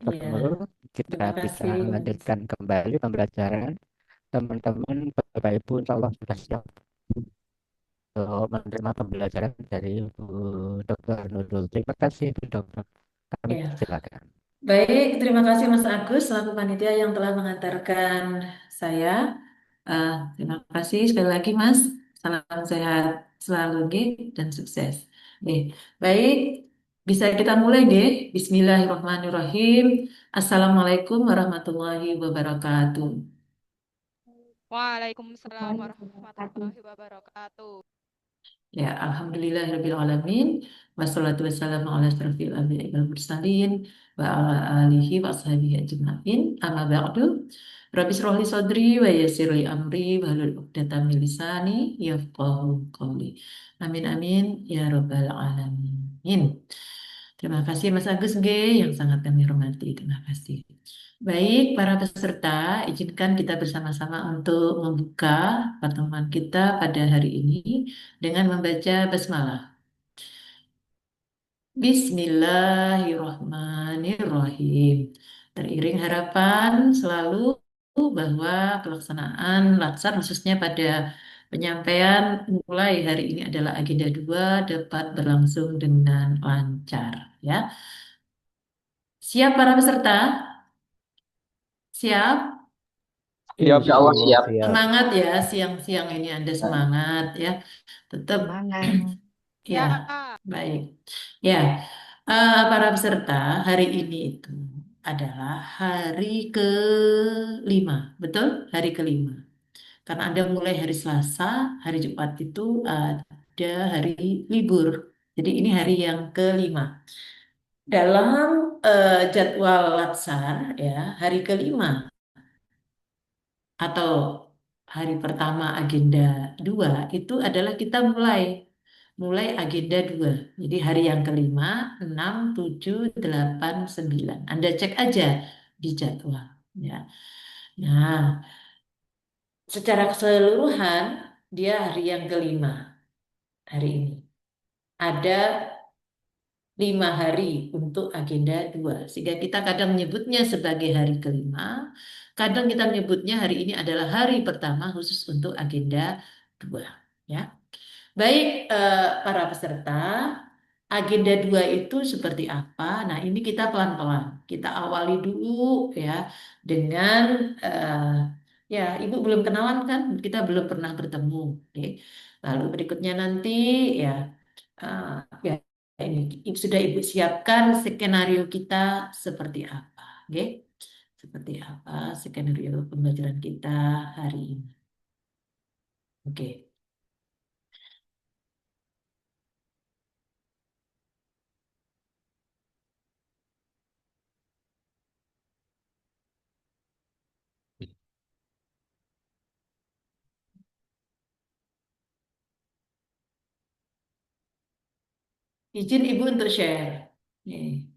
Iya, bertemu, kita terima bisa kasih, Mas. melanjutkan kembali pembelajaran. Teman-teman, Bapak Ibu, insya Allah sudah siap untuk menerima pembelajaran dari Bu Dr. Nurul. Terima kasih, Bu Dokter. Kami Ya, silakan. baik, terima kasih Mas Agus selaku panitia yang telah mengantarkan saya. Terima kasih sekali lagi Mas. Salam sehat selalu G dan sukses. Baik, bisa kita mulai G. Bismillahirrahmanirrahim. Assalamualaikum warahmatullahi wabarakatuh. Waalaikumsalam warahmatullahi wabarakatuh. Ya, Alhamdulillahirabbil alamin. Wassalatu wassalamu ala asrofil anbiya'i wal mursalin wa ala alihi wa ashabihi ajma'in. Amma ba'du. Rabbi shrah li sadri wa yassir li amri wa hlul 'uqdatam min lisani yafqahu qawli. Amin amin ya rabbal alamin. Terima kasih Mas Agus G yang sangat kami hormati. Terima kasih. Baik, para peserta, izinkan kita bersama-sama untuk membuka pertemuan kita pada hari ini dengan membaca basmalah. Bismillahirrahmanirrahim. Teriring harapan selalu bahwa pelaksanaan latsar khususnya pada penyampaian mulai hari ini adalah agenda 2 dapat berlangsung dengan lancar ya. Siap para peserta? Siap? Siap, Insya Bu. Allah siap. Siap. Semangat ya siang-siang ini Anda semangat ya. Tetap Semangat. ya, Ya, baik. Ya, para peserta, hari ini itu adalah hari kelima, betul? Hari kelima. Karena Anda mulai hari Selasa, hari Jumat itu ada hari libur. Jadi ini hari yang kelima. Dalam jadwal Latsar ya, hari kelima atau hari pertama agenda 2 itu adalah kita mulai agenda 2. Jadi hari yang kelima, 6, 7, 8, 9. Anda cek aja di jadwal ya. Nah, secara keseluruhan dia hari yang kelima hari ini. Ada 5 hari untuk agenda 2. Sehingga kita kadang menyebutnya sebagai hari kelima, kadang kita menyebutnya hari ini adalah hari pertama khusus untuk agenda 2. Ya. Baik, para peserta, agenda 2 itu seperti apa? Nah, ini kita pelan-pelan. Kita awali dulu ya dengan ya, Ibu belum kenalan kan? Kita belum pernah bertemu. Oke. Lalu berikutnya nanti ya eh, ya ini sudah Ibu siapkan skenario kita seperti apa. Oke? Seperti apa skenario pembelajaran kita hari ini. Oke. Izin Ibu untuk share. Nih.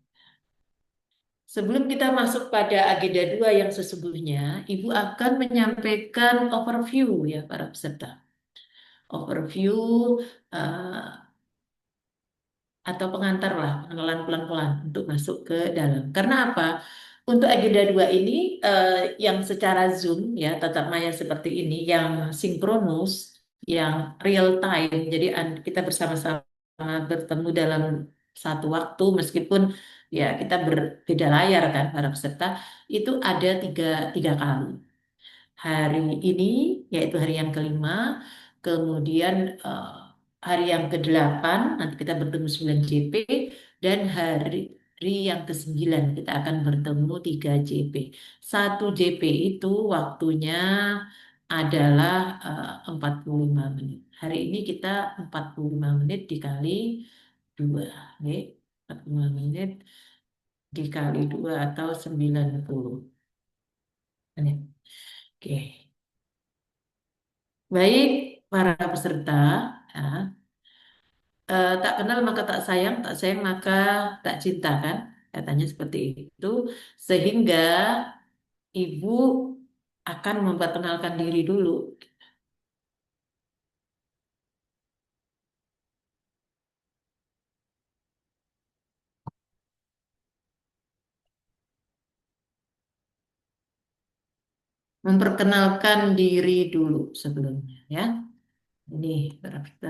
Sebelum kita masuk pada agenda 2 yang sesungguhnya, Ibu akan menyampaikan overview ya para peserta. Overview atau pengantar lah, pengenalan pelan-pelan untuk masuk ke dalam. Karena apa? Untuk agenda 2 ini yang secara Zoom ya, tatap maya seperti ini, yang sinkronus, yang real time, jadi kita bersama-sama bertemu dalam satu waktu meskipun ya kita berbeda layar kan para peserta, itu ada tiga kali hari ini, yaitu hari yang kelima, kemudian eh, hari yang ke-8, nanti kita bertemu 9 JP, dan hari yang ke-9 kita akan bertemu 3 JP. 1 JP itu waktunya adalah 45 menit. Hari ini kita 45 menit dikali 2. Oke. 45 menit dikali 2 atau 90 menit. Oke. Baik, para peserta, ya, tak kenal maka tak sayang maka tak cinta kan? Katanya seperti itu. Sehingga ibu akan memperkenalkan diri dulu. memperkenalkan diri dulu sebelumnya ya. Ini berarti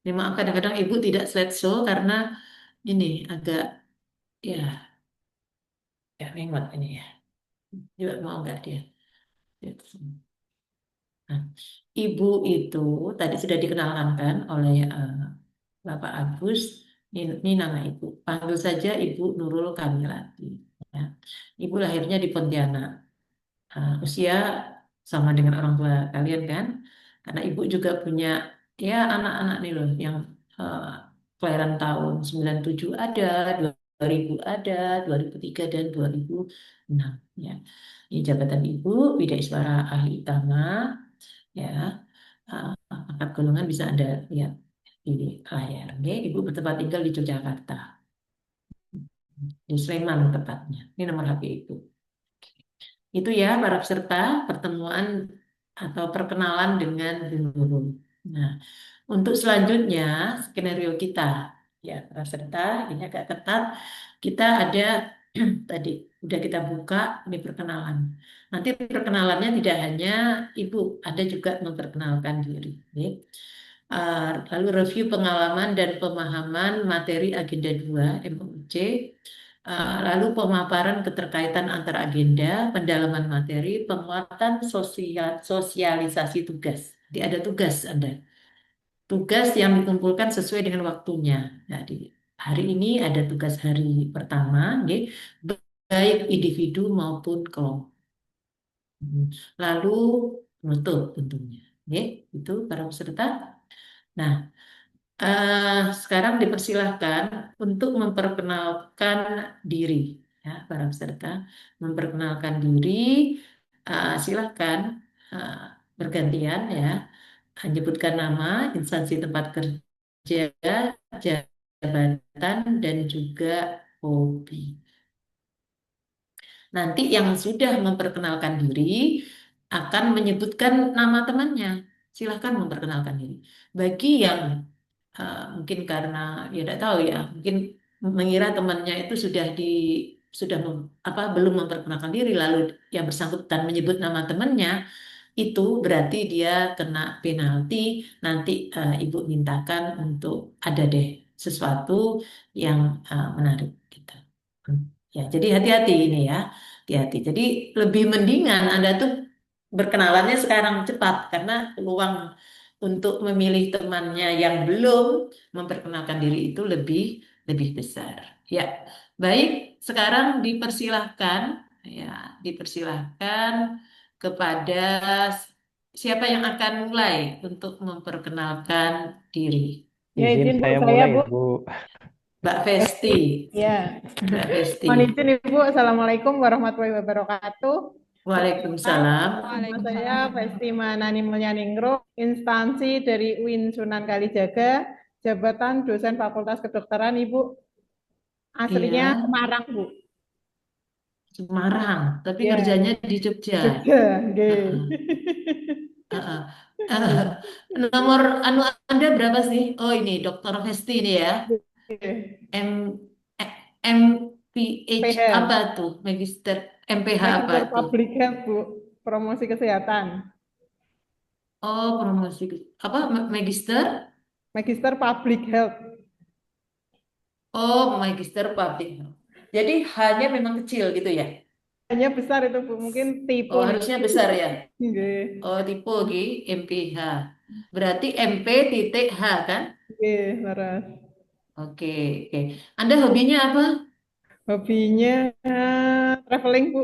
ini maaf kadang-kadang Ibu tidak slideshow karena ini agak ya ya memang ini ya. Juga mau nggak dia? Nah, Ibu itu tadi sudah dikenalkan kan oleh Bapak Agus. Ini nama Ibu. Panggil saja Ibu Nurul Kamilati. Ya. Ibu lahirnya di Pontianak. Usia sama dengan orang tua kalian kan? Karena ibu juga punya ya anak-anak nih loh yang uh, kelahiran tahun 97 ada, 2000 ada, 2003 dan 2006 ya. Ini jabatan ibu Widaiswara Ahli Utama ya. Angkat golongan bisa Anda lihat di layar. Oke, ibu bertempat tinggal di Yogyakarta, di Sleman tepatnya. Ini nomor HP ibu. Itu ya para peserta pertemuan atau perkenalan dengan Bung Guru. Nah, untuk selanjutnya skenario kita ya para peserta ini agak ketat. Kita ada tadi udah kita buka ini perkenalan. Nanti perkenalannya tidak hanya Ibu, ada juga memperkenalkan diri. Oke. Lalu review pengalaman dan pemahaman materi agenda 2 MOC. Lalu pemaparan keterkaitan antar agenda, pendalaman materi, penguatan sosialisasi tugas. Jadi ada tugas Anda. Tugas yang dikumpulkan sesuai dengan waktunya. Jadi hari ini ada tugas hari pertama, nggih, baik individu maupun kelompok. Lalu menutup tentunya. Nggih, itu para peserta. Nah, sekarang dipersilahkan untuk memperkenalkan diri, ya, para peserta. Memperkenalkan diri, silahkan uh, bergantian ya, menyebutkan nama, instansi tempat kerja, jabatan, dan juga hobi. Nanti yang sudah memperkenalkan diri akan menyebutkan nama temannya. Silahkan memperkenalkan diri. Bagi yang mungkin karena ya tidak tahu ya, mungkin mengira temannya itu apa belum memperkenalkan diri lalu yang bersangkutan menyebut nama temannya itu berarti dia kena penalti. Nanti ibu mintakan untuk ada deh sesuatu yang menarik gitu. Ya, jadi hati-hati ini ya, hati-hati. Jadi lebih mendingan Anda tuh berkenalannya sekarang cepat karena peluang untuk memilih temannya yang belum memperkenalkan diri itu lebih lebih besar. Ya, baik. Sekarang dipersilahkan, ya, dipersilahkan kepada siapa yang akan mulai untuk memperkenalkan diri. Ya, Izin izin Bu, saya saya mulai Bu. ya, Bu. Mbak Vesti, Ya, Mbak Vesti. mohon izin Ibu. Assalamualaikum warahmatullahi wabarakatuh. Waalaikumsalam. Nama saya Vesti Manani Mulyaningrum, instansi dari UIN Sunan Kalijaga, jabatan dosen Fakultas Kedokteran Ibu. Aslinya Iya, Semarang Bu. Semarang, tapi Ya, kerjanya di Jogja. Jogja, nggih. Heeh, heeh. Nomor anu Anda berapa sih? Oh ini Dokter Vesti ini ya. M eh, MPH apa PH, tuh? Magister MPH apa Magister tuh? Public Health Bu, promosi kesehatan. Oh, promosi apa Magister? Magister Public Health. Oh, Magister Public Health. Jadi hanya memang kecil gitu ya? Hanya besar itu Bu, mungkin tipe Oh, nih. harusnya besar ya. Nggih, Oh, tipe G MPH. Berarti MP titik H kan? nggih, leres. Oke, oke. Anda hobinya apa? Hobinya traveling, Bu.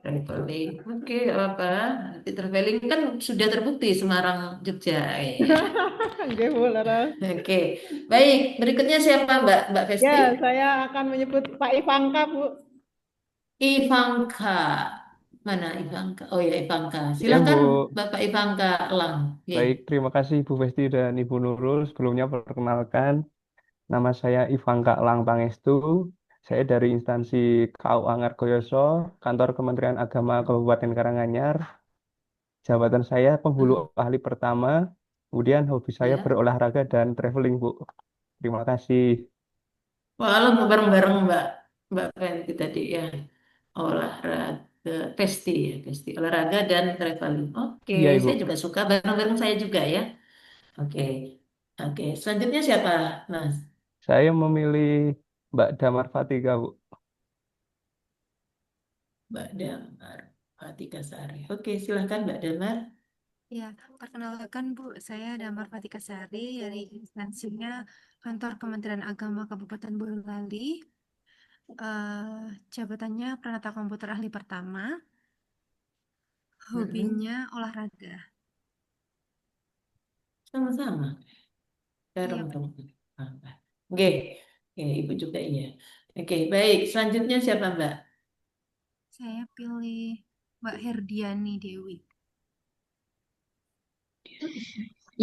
Traveling. Oke, apa? Nanti traveling kan sudah terbukti Semarang, Jogja. Ya. Nggih, Bu, leres. Oke, baik. Berikutnya siapa Mbak Vesti? Ya, saya akan menyebut Pak Ivanka, Bu. Ivanka. Mana Ivanka? Oh ya Ivanka. Ya, Silakan Bu. Bapak Ivanka Elang. Oke. Baik, terima kasih Ibu Besti dan Ibu Nurul. Sebelumnya perkenalkan, nama saya Ivanka Elang Pangestu. Saya dari instansi KUA Ngargoyoso, Kantor Kementerian Agama Kabupaten Karanganyar. Jabatan saya penghulu Hmm, ahli pertama. Kemudian hobi saya ya. berolahraga dan traveling, Bu. Terima kasih. Walau bareng-bareng Mbak Fenty tadi ya. Olahraga. ke Pesti ya, Pesti olahraga dan traveling. Oke, Iya, Ibu. saya juga suka bareng-bareng saya juga ya. Oke, oke. Selanjutnya siapa, Mas? Saya memilih Mbak Damar Fatika, Bu. Mbak Damar Fatika Sari. Oke, silahkan Mbak Damar. Ya, perkenalkan Bu, saya Damar Fatika Sari dari instansinya Kantor Kementerian Agama Kabupaten Boyolali. Jabatannya Pranata Komputer Ahli Pertama, Mm-mm. hobinya olahraga. Sama-sama. Iya, Bareng Pak. dong. Oke, oke, Ibu juga iya. Oke, baik. Selanjutnya siapa Mbak? Saya pilih Mbak Herdiani Dewi.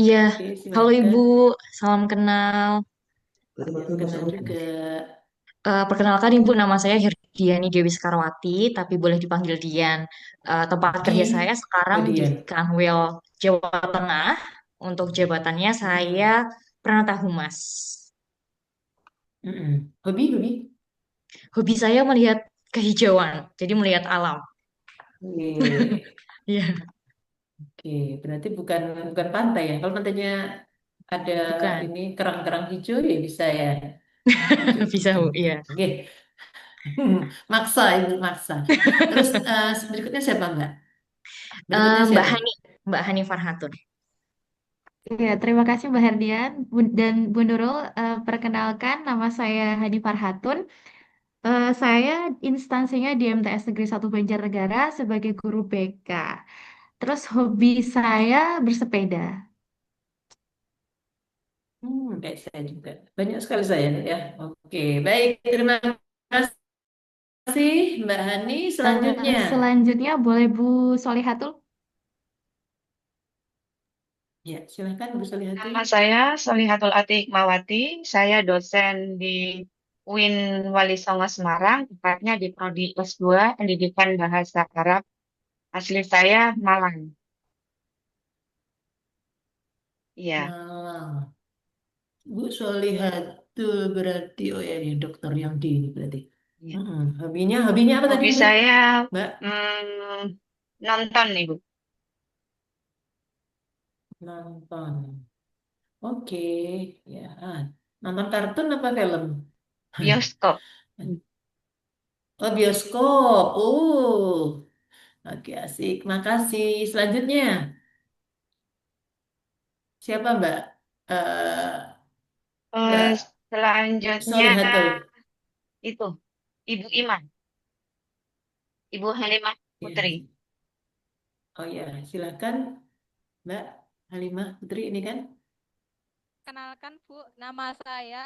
Iya, Oke, halo Ibu, silahkan. salam kenal. Ya, kenal juga. Perkenalkan Ibu, nama saya Herdiani Dewi Sekarwati, tapi boleh dipanggil Dian. Tempat kerja saya Di sekarang di Odian. Kanwil, Jawa Tengah. Untuk jabatannya saya Mm-mm. Pranata Humas. Mm-mm. Hobi? Hobi saya melihat kehijauan, jadi melihat alam. Oke, Iya, oke. Berarti bukan bukan pantai ya. Kalau pantainya ada bukan. ini kerang-kerang hijau ya bisa ya. Hijau. Bisa Bu, iya. Oke, maksa itu maksa. Terus berikutnya siapa Mbak? Berikutnya Mbak siapa? Hani, Mbak Hani Farhatun. Ya, terima kasih Mbak Herdian dan Bu Nurul. Perkenalkan, nama saya Hani Farhatun. Saya instansinya di MTS Negeri 1 Banjarnegara sebagai guru BK. Terus hobi saya bersepeda. Kayak saya juga. Banyak sekali saya ya. Oke, baik. Terima kasih Mbak Hani. Selanjutnya. Selanjutnya boleh Bu Solihatul. Ya, silakan Bu Solihatul. Nama saya Solihatul Atik Mawati. Saya dosen di UIN Wali Songo Semarang, tepatnya di Prodi S2 Pendidikan Bahasa Arab. Asli saya Malang. Iya, Malang. Bu Solihatul berarti oh ya ini dokter yang di ini berarti. iya. Hobinya apa tadi Hobi Mbak? saya Mbak hmm, nonton, Ibu. nonton. Oke, ya. Nonton kartun apa film? Bioskop. Oh bioskop. Oke asik. Makasih. Selanjutnya siapa Mbak? Eh, Eh, Mbak Selanjutnya Solihatul. itu Ibu Iman, Ibu Halimah Ya. Putri. Oh ya, silakan Mbak Halimah Putri ini kan. Kenalkan Bu, nama saya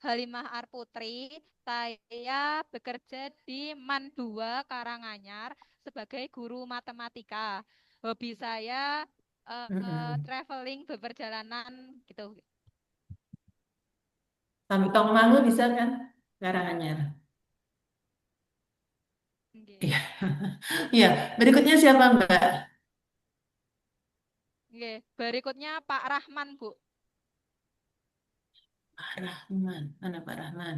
Halimah Arputri. Saya bekerja di MAN 2 Karanganyar sebagai guru matematika. Hobi saya Mm-mm. traveling beperjalanan gitu. Sampai Tongmangu bisa kan? Karanganyar. Nggih. Iya. Iya. Berikutnya siapa Mbak? Nggih. Berikutnya Pak Rahman, Bu. Pak Rahman. Mana Pak Rahman?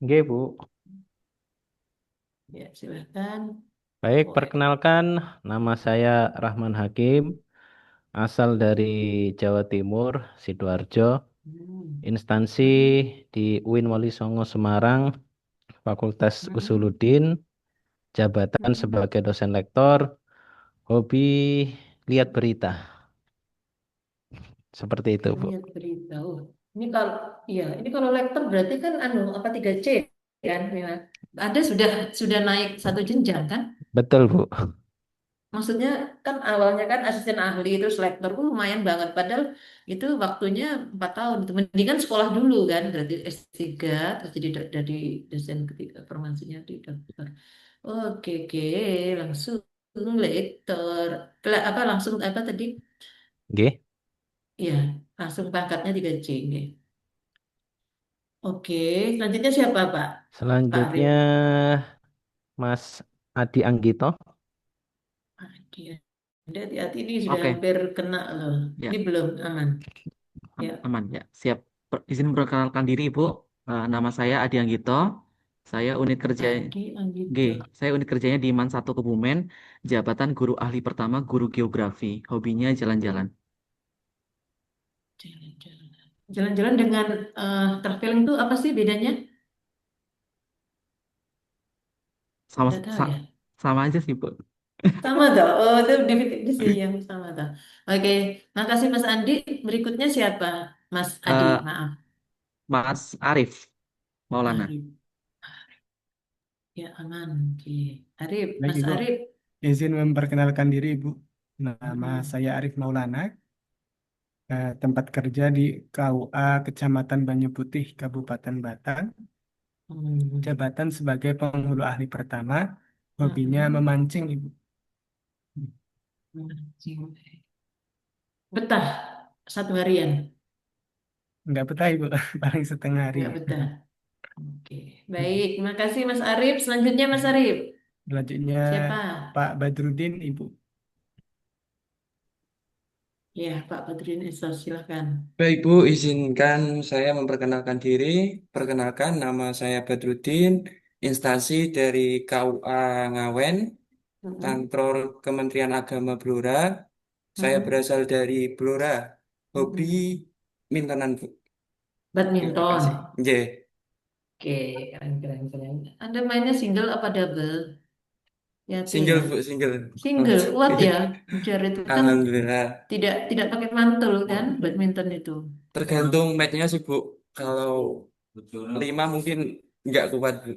Oke, Bu. Ya, silakan. Baik, Oh, perkenalkan nama saya Rahman Hakim, asal dari Jawa Timur, Sidoarjo, hmm. instansi Hmm. di UIN Wali Songo Semarang, Fakultas Hmm. Usuluddin, jabatan Hmm. sebagai dosen lektor, hobi lihat berita. Seperti itu, Bu. Lihat berita. Ini kalau lektor berarti kan apa 3C kan? Ya. Ada sudah naik satu jenjang kan? Betul, Bu. Maksudnya kan awalnya kan asisten ahli terus lektor lumayan banget. Padahal itu waktunya 4 tahun. Itu mendingan sekolah dulu kan. Berarti S3 terus jadi dari dosen ketiga formasinya di dokter. Oke, langsung lektor. Langsung apa tadi? Oke. Ya, langsung pangkatnya 3C. Nggih. Oke, selanjutnya siapa Pak? Pak Arif. Selanjutnya Mas Adi Anggito. Oke. Anda hati-hati ini sudah Oke, hampir kena loh. Ini ya, belum aman. Ya. aman ya. Siap. Izin memperkenalkan diri, Ibu. Nama saya Adi Anggito. Saya unit kerja Adi G. Anggito. Saya unit kerjanya di MAN 1 Kebumen, jabatan guru ahli pertama, guru geografi. Hobinya jalan-jalan. Jalan-jalan. Jalan-jalan dengan traveling itu apa sih bedanya? Sama Tidak tahu sa- ya. sama aja sih, Bu. Sama toh. Oh, itu definisi yang sama toh. Oke, makasih Mas Andi. Berikutnya siapa? Mas Adi, Eh, maaf. Mas Arif Maulana. Arif. Ya, aman. Oke. Arif, Baik, Mas Ibu. Arif. Izin memperkenalkan diri, Ibu. Nama Mm-mm. saya Arif Maulana, tempat kerja di KUA Kecamatan Banyu Putih, Kabupaten Batang. Hmm. Jabatan sebagai penghulu ahli pertama, hobinya Mm-mm. memancing, Ibu. Mancing. Betah satu harian. Nggak betah, Ibu. Paling setengah hari. Enggak betah. Oke, baik. Terima kasih Mas Arif. Selanjutnya Mas Arif. Selanjutnya Siapa? Pak Badrudin, Ibu. Ya, Pak Badrun Isa, silakan. Baik Bu, izinkan saya memperkenalkan diri. Perkenalkan, nama saya Badrudin, instansi dari KUA Ngawen, Mm-mm. Kantor Kementerian Agama Blora. Saya Mm-mm. berasal dari Blora. Hobi Mm-mm. mintenan Bu. Terima Badminton. kasih. Yeah. Oke, keren, keren, keren. Anda mainnya single apa double? Ya, itu Single ya. Bu, single. Single, kuat ya. Mencari itu kan Alhamdulillah. tidak pakai mantul kan, badminton itu. Tergantung matchnya sih Bu. Kalau 5 mungkin nggak kuat Bu.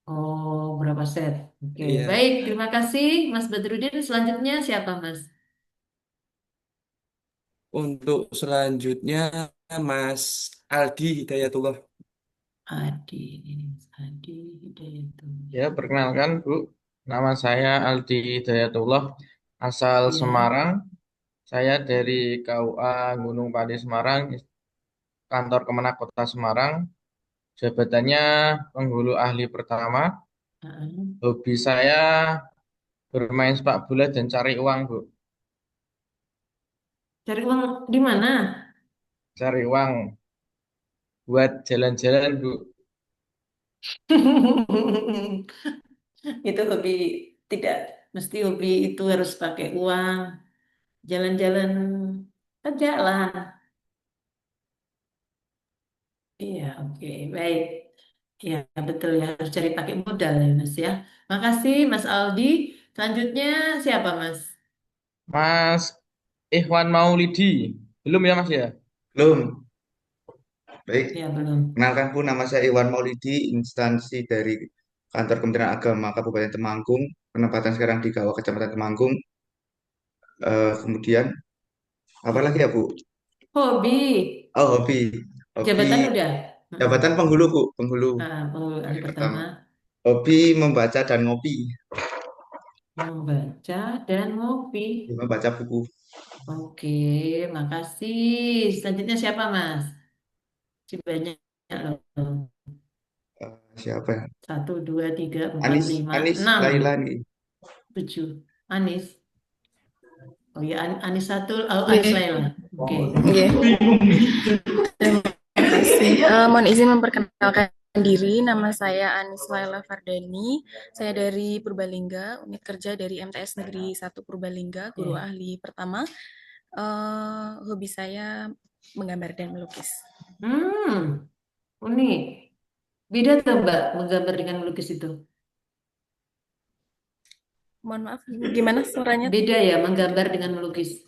Oh, berapa set? Oke, Iya. baik. Terima kasih, Mas Badrudin. Selanjutnya siapa, Mas? Untuk selanjutnya Mas Aldi Hidayatullah. Adi, ini Mas Adi Hidayatullah. Ya, perkenalkan Bu, nama saya Aldi Hidayatullah, asal Ya. Semarang. Saya dari KUA Gunung Pati Semarang, kantor Kemenak Kota Semarang. Jabatannya penghulu ahli pertama. Heeh. Hobi saya bermain sepak bola dan cari uang, Bu. Cari uang di mana? Cari uang buat jalan-jalan, Bu. Itu hobi, tidak mesti hobi itu harus pakai uang. Jalan-jalan aja lah. Iya, oke, baik. Iya, betul ya, harus cari pakai modal ya, Mas ya. Makasih, Mas Aldi. Selanjutnya siapa, Mas? Mas Ikhwan Maulidi. Belum ya, Mas ya? Belum. Baik, Ya, belum. kenalkan Bu, nama saya Iwan Maulidi, instansi dari Kantor Kementerian Agama Kabupaten Temanggung, penempatan sekarang di Gawah Kecamatan Temanggung. Kemudian apa lagi ya Bu? Hobi. Oh, hobi. Hobi Jabatan udah. Heeh. jabatan penghulu Bu, penghulu Pengeluaran ahli pertama. pertama, Hobi membaca dan ngopi, membaca dan ngopi. membaca buku. Oke, makasih. Selanjutnya siapa, Mas? Si banyak loh. Siapa ya? 1, 2, 3, 4, Anis, 5, Anis 6, Laila nih. 7. Anis. Oh ya, Anis 1, oh, Anis Oke, Laila. Oke. oke. Terima kasih. Mohon izin memperkenalkan diri. Nama saya Anis Laila Fardani. Saya dari Purbalingga, unit kerja dari MTS Negeri 1 Purbalingga, guru Ya. ahli pertama. Hobi saya menggambar dan melukis. Unik. Beda tuh, Mbak, menggambar dengan melukis itu. Mohon maaf, gimana suaranya? Beda ya, menggambar dengan melukis.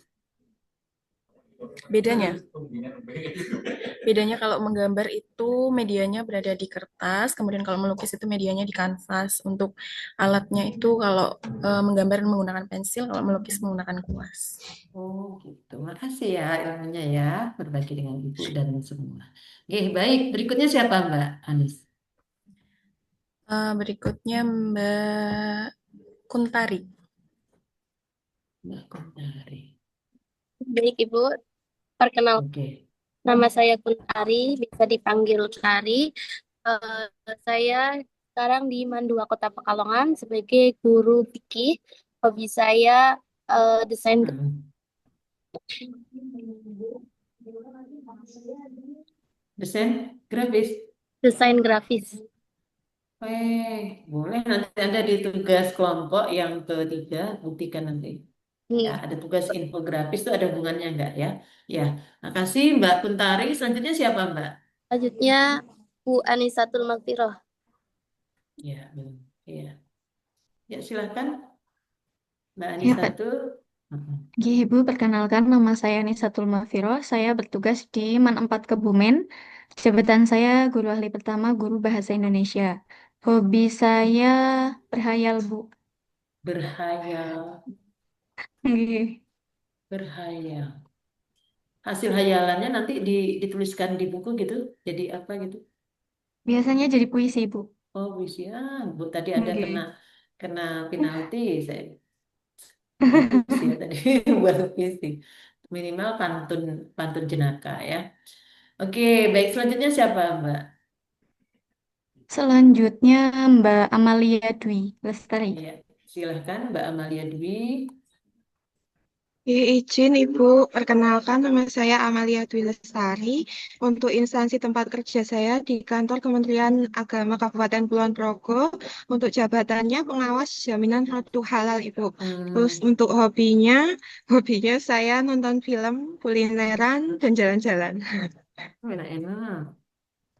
Bedanya? Bedanya kalau menggambar itu medianya berada di kertas, kemudian kalau melukis itu medianya di kanvas. Untuk alatnya itu kalau menggambar menggunakan pensil, kalau melukis menggunakan kuas. Oh, gitu. Makasih ya ilmunya ya, berbagi dengan Ibu dan semua. Oke, baik. Berikutnya siapa, Mbak Anis? Berikutnya Mbak Kuntari. Mbak Kuntari. Baik Ibu, perkenalkan Oke. nama saya Kuntari, bisa dipanggil Tari. Saya sekarang di MAN 2 Kota Pekalongan sebagai guru fikih. Hobi saya desain. Desain grafis. Desain grafis. Boleh nanti ada di tugas kelompok yang ketiga, buktikan nanti. Ya, Iya. ada tugas infografis itu ada hubungannya enggak ya? Ya, makasih Mbak Kuntari. Selanjutnya siapa Mbak? Selanjutnya Bu Anisatul Magfirah. Ya, belum. Ya, ya silakan Mbak Ya, Pak. Anisatu. Mm-mm. Oke, Ibu, perkenalkan nama saya Nisatul Mafiroh. Saya bertugas di MAN 4 Kebumen. Jabatan saya guru ahli pertama, guru bahasa Indonesia. Hobi saya berhayal, Bu. Berhayal, Oke. berhayal. Hasil hayalannya nanti dituliskan di buku gitu. Jadi apa gitu? Biasanya jadi puisi, Bu. Oh, puisi. Bu tadi ada kena Oke. kena penalti. Saya bagus ya tadi buat puisi. Minimal pantun pantun jenaka ya. Oke, baik selanjutnya siapa Mbak? Selanjutnya Mbak Amalia Dwi Lestari. Ya, silahkan Mbak Amalia Dwi. Izin Ibu, perkenalkan nama saya Amalia Dwi Lestari. Untuk instansi tempat kerja saya di kantor Kementerian Agama Kabupaten Kulon Progo. Untuk jabatannya pengawas jaminan produk halal Ibu. Terus untuk hobinya saya nonton film, kulineran, dan jalan-jalan. Enak-enak.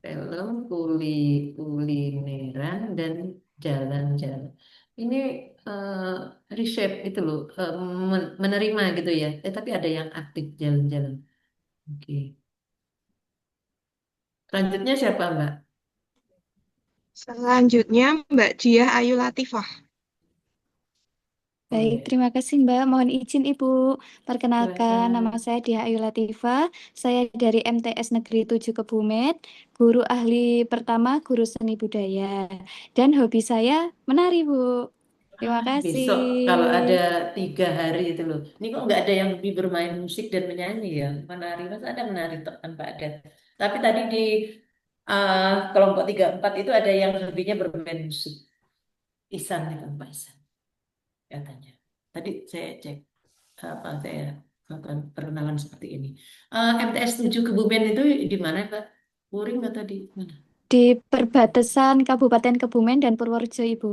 Film, kulineran, dan jalan-jalan. Ini reshape itu loh, menerima gitu ya. Tapi ada yang aktif jalan-jalan. Oke. Selanjutnya siapa Mbak? Selanjutnya Mbak Diah Ayu Latifah. Baik, terima kasih Mbak. Mohon izin Ibu. Perkenalkan, nama Silakan. saya Diah Ayu Latifah. Saya dari MTS Negeri 7 Kebumen, guru ahli pertama, guru seni budaya. Dan hobi saya menari, Bu. Terima Besok kalau ada kasih. 3 hari itu loh. Ini kok nggak ada yang lebih bermain musik dan menyanyi ya? Menari, masa ada menari tanpa adat. Tapi tadi di kelompok 3 4 itu ada yang hobinya bermain musik. Isan itu Pak Isan katanya. Tadi saya cek saya melakukan perkenalan seperti ini. MTS 7 Kebumen itu di mana Pak? Puring atau di mana? Di perbatasan Kabupaten Kebumen dan Purworejo, Ibu.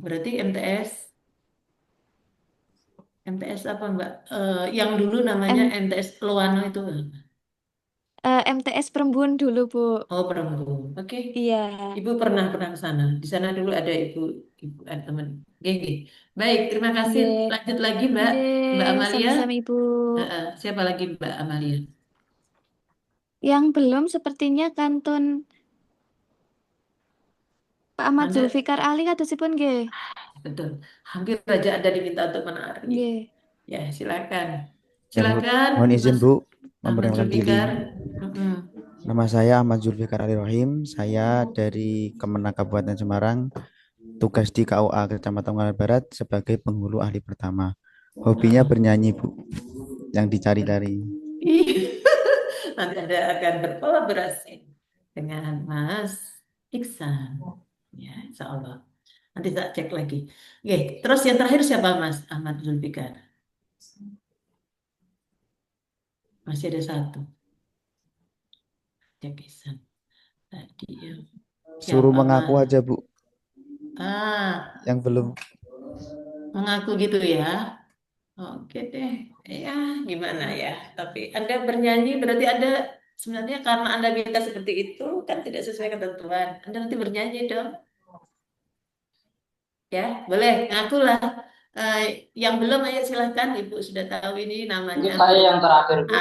Berarti MTS apa Mbak? Yang dulu namanya MTS Loano itu. MTS Perembun dulu, Bu. Oh, Perembun. Oke. Iya. Ibu pernah ke sana. Di sana dulu ada ibu teman. Oke. Baik, terima kasih. Nggih. Lanjut lagi Mbak. Mbak Nggih, Amalia. sama-sama Ibu. Siapa lagi Mbak Amalia? Yang belum sepertinya kantun Pak Ahmad Anda Zulfikar Ali kadoshipun nggih. betul. Hampir saja ada diminta untuk menari. Nggih. Ya, silakan. Ya, Silakan mohon izin Mas Bu Ahmad memperkenalkan diri. Zulfikar. Nama saya Ahmad Zulfikar Ali Rohim. Saya dari Kemenak Kabupaten Semarang. Tugas di KUA Kecamatan Kuala Barat sebagai penghulu ahli pertama. Hobinya bernyanyi Bu, yang dicari-cari. Nanti Anda akan berkolaborasi dengan Mas Iksan. Ya, insya Allah. Nanti tak cek lagi. Oke, terus yang terakhir siapa Mas Ahmad Zulfikar? Masih ada satu. Cek Iksan. Tadi yang Suruh siapa mengaku Mas? aja Bu, yang belum. Mengaku gitu ya. Oke deh. Ya, gimana ya? Tapi Anda bernyanyi berarti Anda sebenarnya karena Anda minta seperti itu kan tidak sesuai ketentuan. Anda nanti bernyanyi dong. Ya, boleh. Ngakulah. Yang belum ayo silahkan. Ibu sudah tahu ini namanya. Saya yang terakhir, Bu.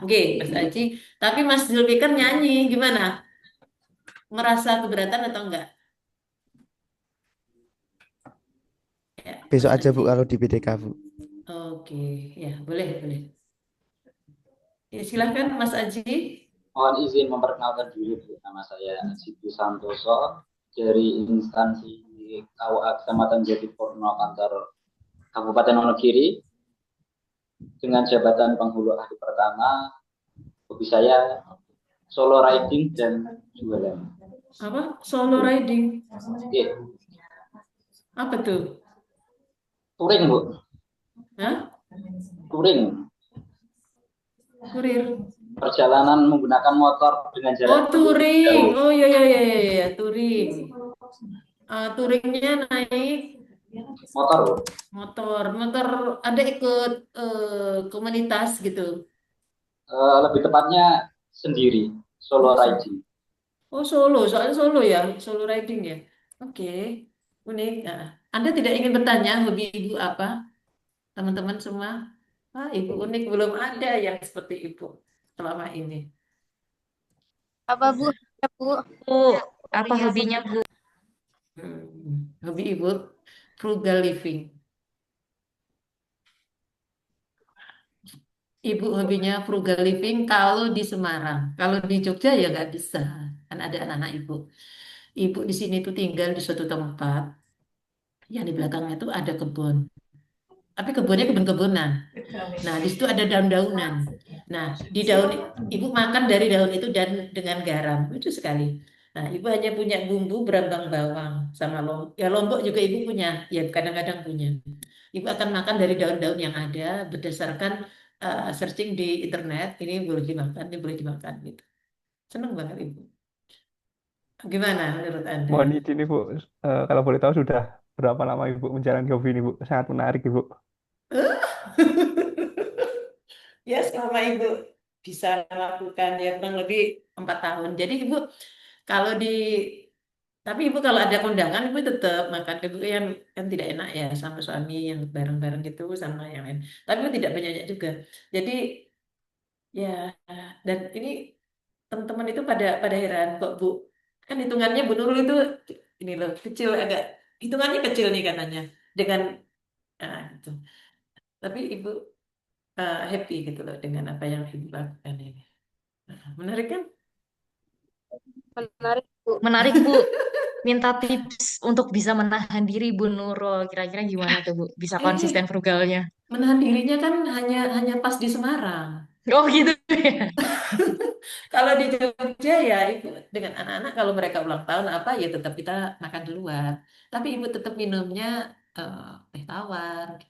Oke, Mas Aji. Tapi Mas Zulfikar nyanyi, gimana? Merasa keberatan atau enggak? Ya, Besok Mas aja Bu Aji. kalau di BDK Bu. Oke, ya boleh, boleh. Ya, silahkan Mas Aji. Mohon izin memperkenalkan diri, Bu. Nama saya Sibu Santoso dari instansi KUA Kecamatan Jatipurno Kantor Kabupaten Wonogiri dengan jabatan penghulu ahli pertama. Hobi saya solo riding dan jualan. Apa? Solo riding? Oke. Apa tuh? Touring, Bu. Hah? Touring. Kurir. perjalanan menggunakan motor dengan jarak Oh, tempuh touring. jauh. Oh, iya, iya, iya, iya, iya, touring. Touringnya naik Motor, Bu. motor ada ikut komunitas gitu. Lebih tepatnya sendiri, solo riding. Oh, solo, soalnya solo ya, solo riding ya. Oke, unik. Nah, Anda tidak ingin bertanya hobi ibu apa, teman-teman semua? Ibu unik, belum ada yang seperti ibu selama ini. Apa Bu? Ya, Bu. Bu, apa hobinya Bu? Hobi ibu frugal living. Ibu hobinya frugal living kalau di Semarang. Kalau di Jogja ya nggak bisa. Kan ada anak-anak ibu. Ibu di sini tuh tinggal di suatu tempat yang di belakangnya tuh ada kebun. Tapi kebunnya kebun-kebunan. Nah, di situ ada daun-daunan. Nah, di daun ibu makan dari daun itu dan dengan garam. Itu sekali. Nah, ibu hanya punya bumbu berambang bawang sama lombok. Ya lombok juga ibu punya. Ya kadang-kadang punya. Ibu akan makan dari daun-daun yang ada berdasarkan searching di internet. Ini boleh dimakan, ini boleh dimakan gitu. Seneng banget ibu. Gimana menurut Anda? Mohon izin Ibu, kalau boleh tahu sudah berapa lama Ibu menjalani hobi ini, Bu? Sangat menarik, Ibu. Ya, selama ibu bisa melakukan ya kurang lebih 4 tahun. Jadi ibu kalau di tapi ibu kalau ada kondangan ibu tetap makan ibu yang kan tidak enak ya sama suami yang bareng-bareng gitu sama yang lain. Tapi ibu tidak banyak juga. Jadi ya dan ini teman-teman itu pada heran kok Bu. Kan hitungannya Bu Nurul itu ini loh kecil agak hitungannya kecil nih katanya dengan gitu. Tapi ibu happy gitu loh dengan apa yang ibu lakukan ini. Menarik kan? Menarik Bu. Menarik Bu. Minta tips untuk bisa menahan diri Bu Nurul. Kira-kira gimana tuh Bu? Bisa konsisten Ini frugalnya. menahan dirinya kan hanya pas di Semarang. Oh gitu ya. Kalau di Jogja ya ibu dengan anak-anak kalau mereka ulang tahun apa ya tetap kita makan di luar. Tapi ibu tetap minumnya teh tawar,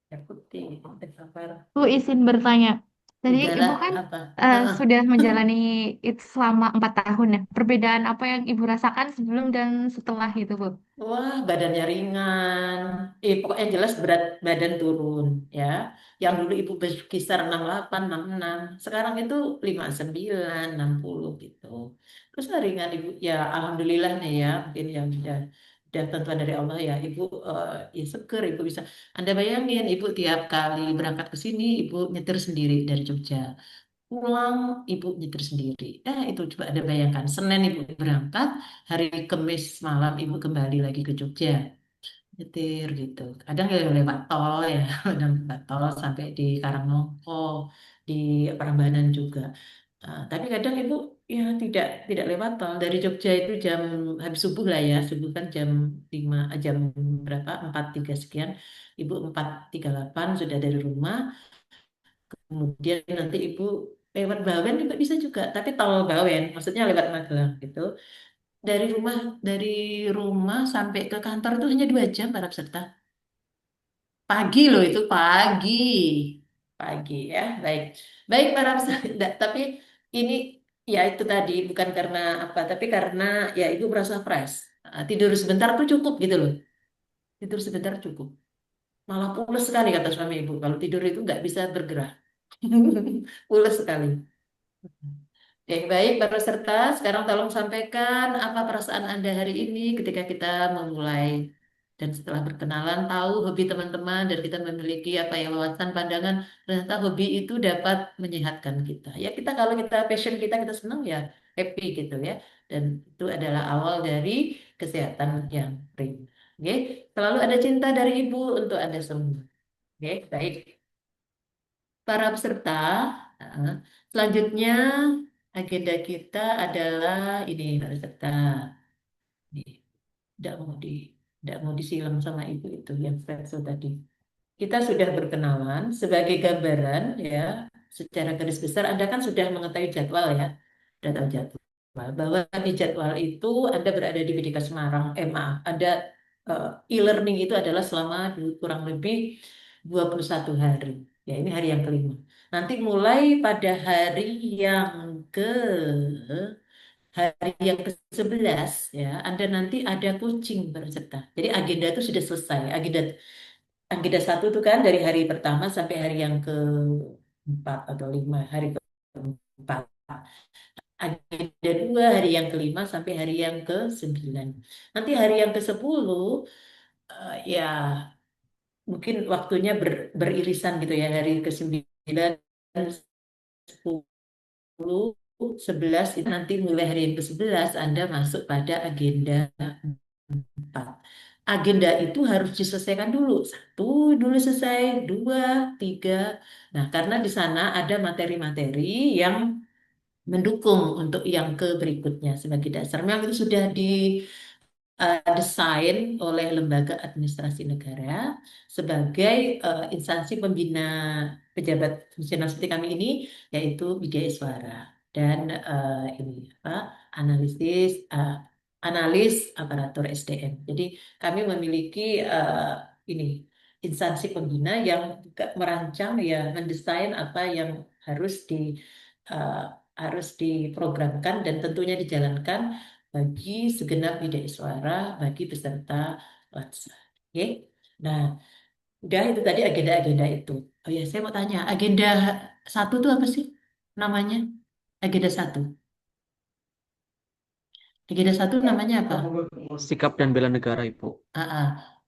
teh putih, teh tawar. Bu izin bertanya. Tadi Udara Ibu kan apa? Heeh. sudah menjalani itu selama 4 tahun ya. Perbedaan apa yang Ibu rasakan sebelum dan setelah itu, Bu? Wah, badannya ringan. Pokoknya jelas berat badan turun ya. Yang dulu ibu berkisar 68, 66. Sekarang itu 59, 60 gitu. Terus ringan ibu. Ya, alhamdulillah nih ya. Mungkin yang udah tentuan dari Allah ya. Ibu ya seger, ibu bisa. Anda bayangin, ibu tiap kali berangkat ke sini, ibu nyetir sendiri dari Jogja. Pulang ibu nyetir sendiri. Itu coba Anda bayangkan. Senin ibu berangkat, hari Kamis malam ibu kembali lagi ke Jogja. Nyetir gitu. Kadang ya lewat tol ya, kadang lewat tol sampai di Karangmongko, di Prambanan juga. Tapi kadang ibu ya tidak lewat tol. Dari Jogja itu jam habis subuh lah ya, subuh kan jam 5, jam berapa? 4.3 sekian. Ibu 4.38 sudah dari rumah. Kemudian nanti ibu lewat Bawen juga bisa juga, tapi tol Bawen, maksudnya lewat Magelang gitu. Dari rumah dari rumah sampai ke kantor itu hanya 2 jam para peserta. Pagi loh itu pagi ya, baik, baik para peserta. Tapi ini ya itu tadi bukan karena apa, tapi karena ya ibu merasa fresh. Tidur sebentar tuh cukup gitu loh. Tidur sebentar cukup. Malah pules sekali kata suami ibu. Kalau tidur itu nggak bisa bergerak. Pules sekali. Oke, baik, para peserta, sekarang tolong sampaikan apa perasaan Anda hari ini ketika kita memulai. Dan setelah berkenalan, tahu hobi teman-teman, dan kita memiliki apa yang wawasan pandangan, ternyata hobi itu dapat menyehatkan kita. Ya, kita kalau kita passion kita senang ya happy gitu ya. Dan itu adalah awal dari kesehatan yang prima. Oke, selalu ada cinta dari Ibu untuk Anda semua. Oke, baik. Para peserta, eh, selanjutnya agenda kita adalah ini para peserta. Nih, Tidak mau di, tidak mau disilang sama ibu itu yang verso tadi. Kita sudah berkenalan sebagai gambaran ya, secara garis besar Anda kan sudah mengetahui jadwal ya, sudah tahu jadwal. Bahwa di jadwal itu Anda berada di PDK Semarang, maaf, Anda e-learning itu adalah selama kurang lebih 21 hari. Ya, ini hari yang kelima. Nanti mulai pada ke hari yang ke-11 ya, Anda nanti ada coaching berserta. Jadi agenda itu sudah selesai. Agenda satu itu kan dari hari pertama sampai hari yang keempat atau lima, hari keempat. Agenda dua hari yang kelima sampai hari yang ke-9. Nanti hari yang ke-10 ya mungkin waktunya beririsan gitu ya, hari ke-9, 10, 11 itu nanti mulai hari yang ke-11 Anda masuk pada agenda 4. Agenda itu harus diselesaikan dulu. Satu dulu selesai, dua, tiga. Nah, karena di sana ada materi-materi yang mendukung untuk yang ke berikutnya sebagai dasar. Memang itu sudah desain oleh Lembaga Administrasi Negara sebagai instansi pembina pejabat fungsional seperti kami ini, yaitu Widya Iswara dan ini apa analis aparatur SDM. Jadi kami memiliki ini instansi pembina yang juga merancang ya mendesain apa yang harus eh, harus diprogramkan dan tentunya dijalankan bagi segenap widya suara bagi peserta LATSA. Oke. Nah, udah itu tadi agenda-agenda itu. Oh ya, saya mau tanya, agenda satu itu apa sih namanya? Agenda satu. Agenda satu namanya apa? Sikap dan bela negara, Ibu.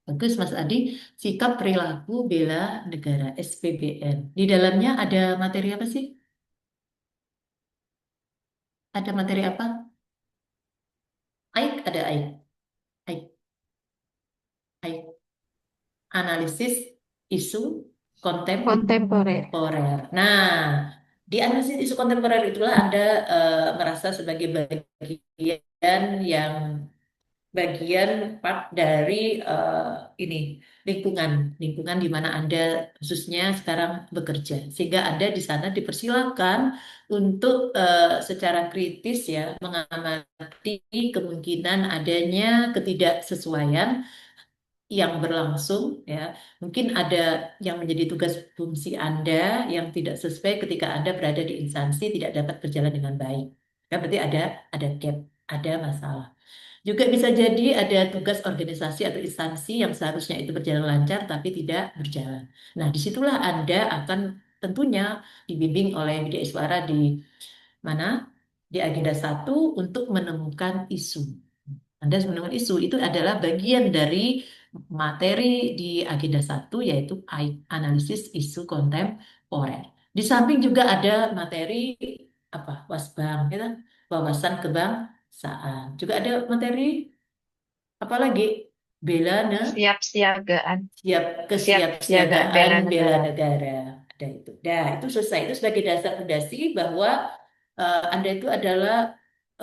Bagus Mas Adi. Sikap perilaku bela negara SPBN. Di dalamnya ada materi apa sih? Ada materi apa? AIK ada AIK. AIK. AIK. Analisis isu Kontemporer. kontemporer. Nah, di analisis isu kontemporer itulah Anda merasa sebagai bagian yang part dari ini lingkungan di mana Anda khususnya sekarang bekerja, sehingga Anda di sana dipersilakan untuk secara kritis ya mengamati kemungkinan adanya ketidaksesuaian yang berlangsung ya. Mungkin ada yang menjadi tugas fungsi Anda yang tidak sesuai ketika Anda berada di instansi tidak dapat berjalan dengan baik. Ya, berarti ada gap, ada masalah. Juga bisa jadi ada tugas organisasi atau instansi yang seharusnya itu berjalan lancar tapi tidak berjalan. Nah, disitulah Anda akan tentunya dibimbing oleh Widya Iswara di mana? Di agenda satu untuk menemukan isu. Anda harus menemukan isu itu adalah bagian dari materi di agenda satu yaitu analisis isu kontemporer. Di samping juga ada materi apa wasbang, gitu, wawasan kebangsaan. Juga ada materi apa lagi? Bela Siap-siagaan. Kesiapsiagaan kesiapsiagaan bela bela negara. negara. Ada itu. Nah, itu selesai. Itu sebagai dasar fondasi bahwa Anda itu adalah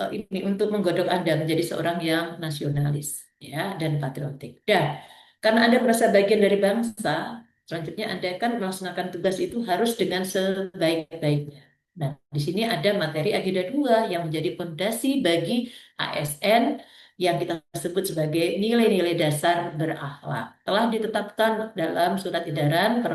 ini untuk menggodok Anda menjadi seorang yang nasionalis ya dan patriotik. Dan karena Anda merasa bagian dari bangsa, selanjutnya Anda akan melaksanakan tugas itu harus dengan sebaik-baiknya. Nah, di sini ada materi agenda 2 yang menjadi fondasi bagi ASN yang kita sebut sebagai nilai-nilai dasar berakhlak. Telah ditetapkan dalam surat edaran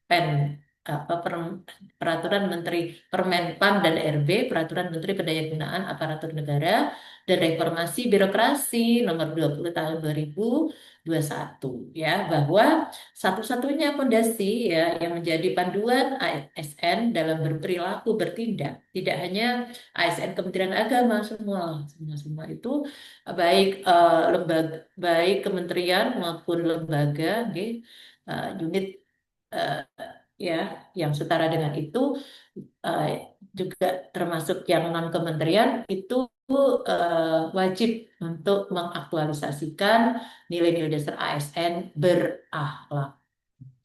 Pen Peraturan Menteri Permenpan dan RB, Peraturan Menteri Pendayagunaan Aparatur Negara dan Reformasi Birokrasi Nomor 20 Tahun 2021 ya, bahwa satu-satunya fondasi ya yang menjadi panduan ASN dalam berperilaku bertindak, tidak hanya ASN Kementerian Agama semua itu baik kementerian maupun lembaga unit eh, ya yang setara dengan itu eh, juga termasuk yang non kementerian itu wajib untuk mengaktualisasikan nilai-nilai dasar ASN berakhlak.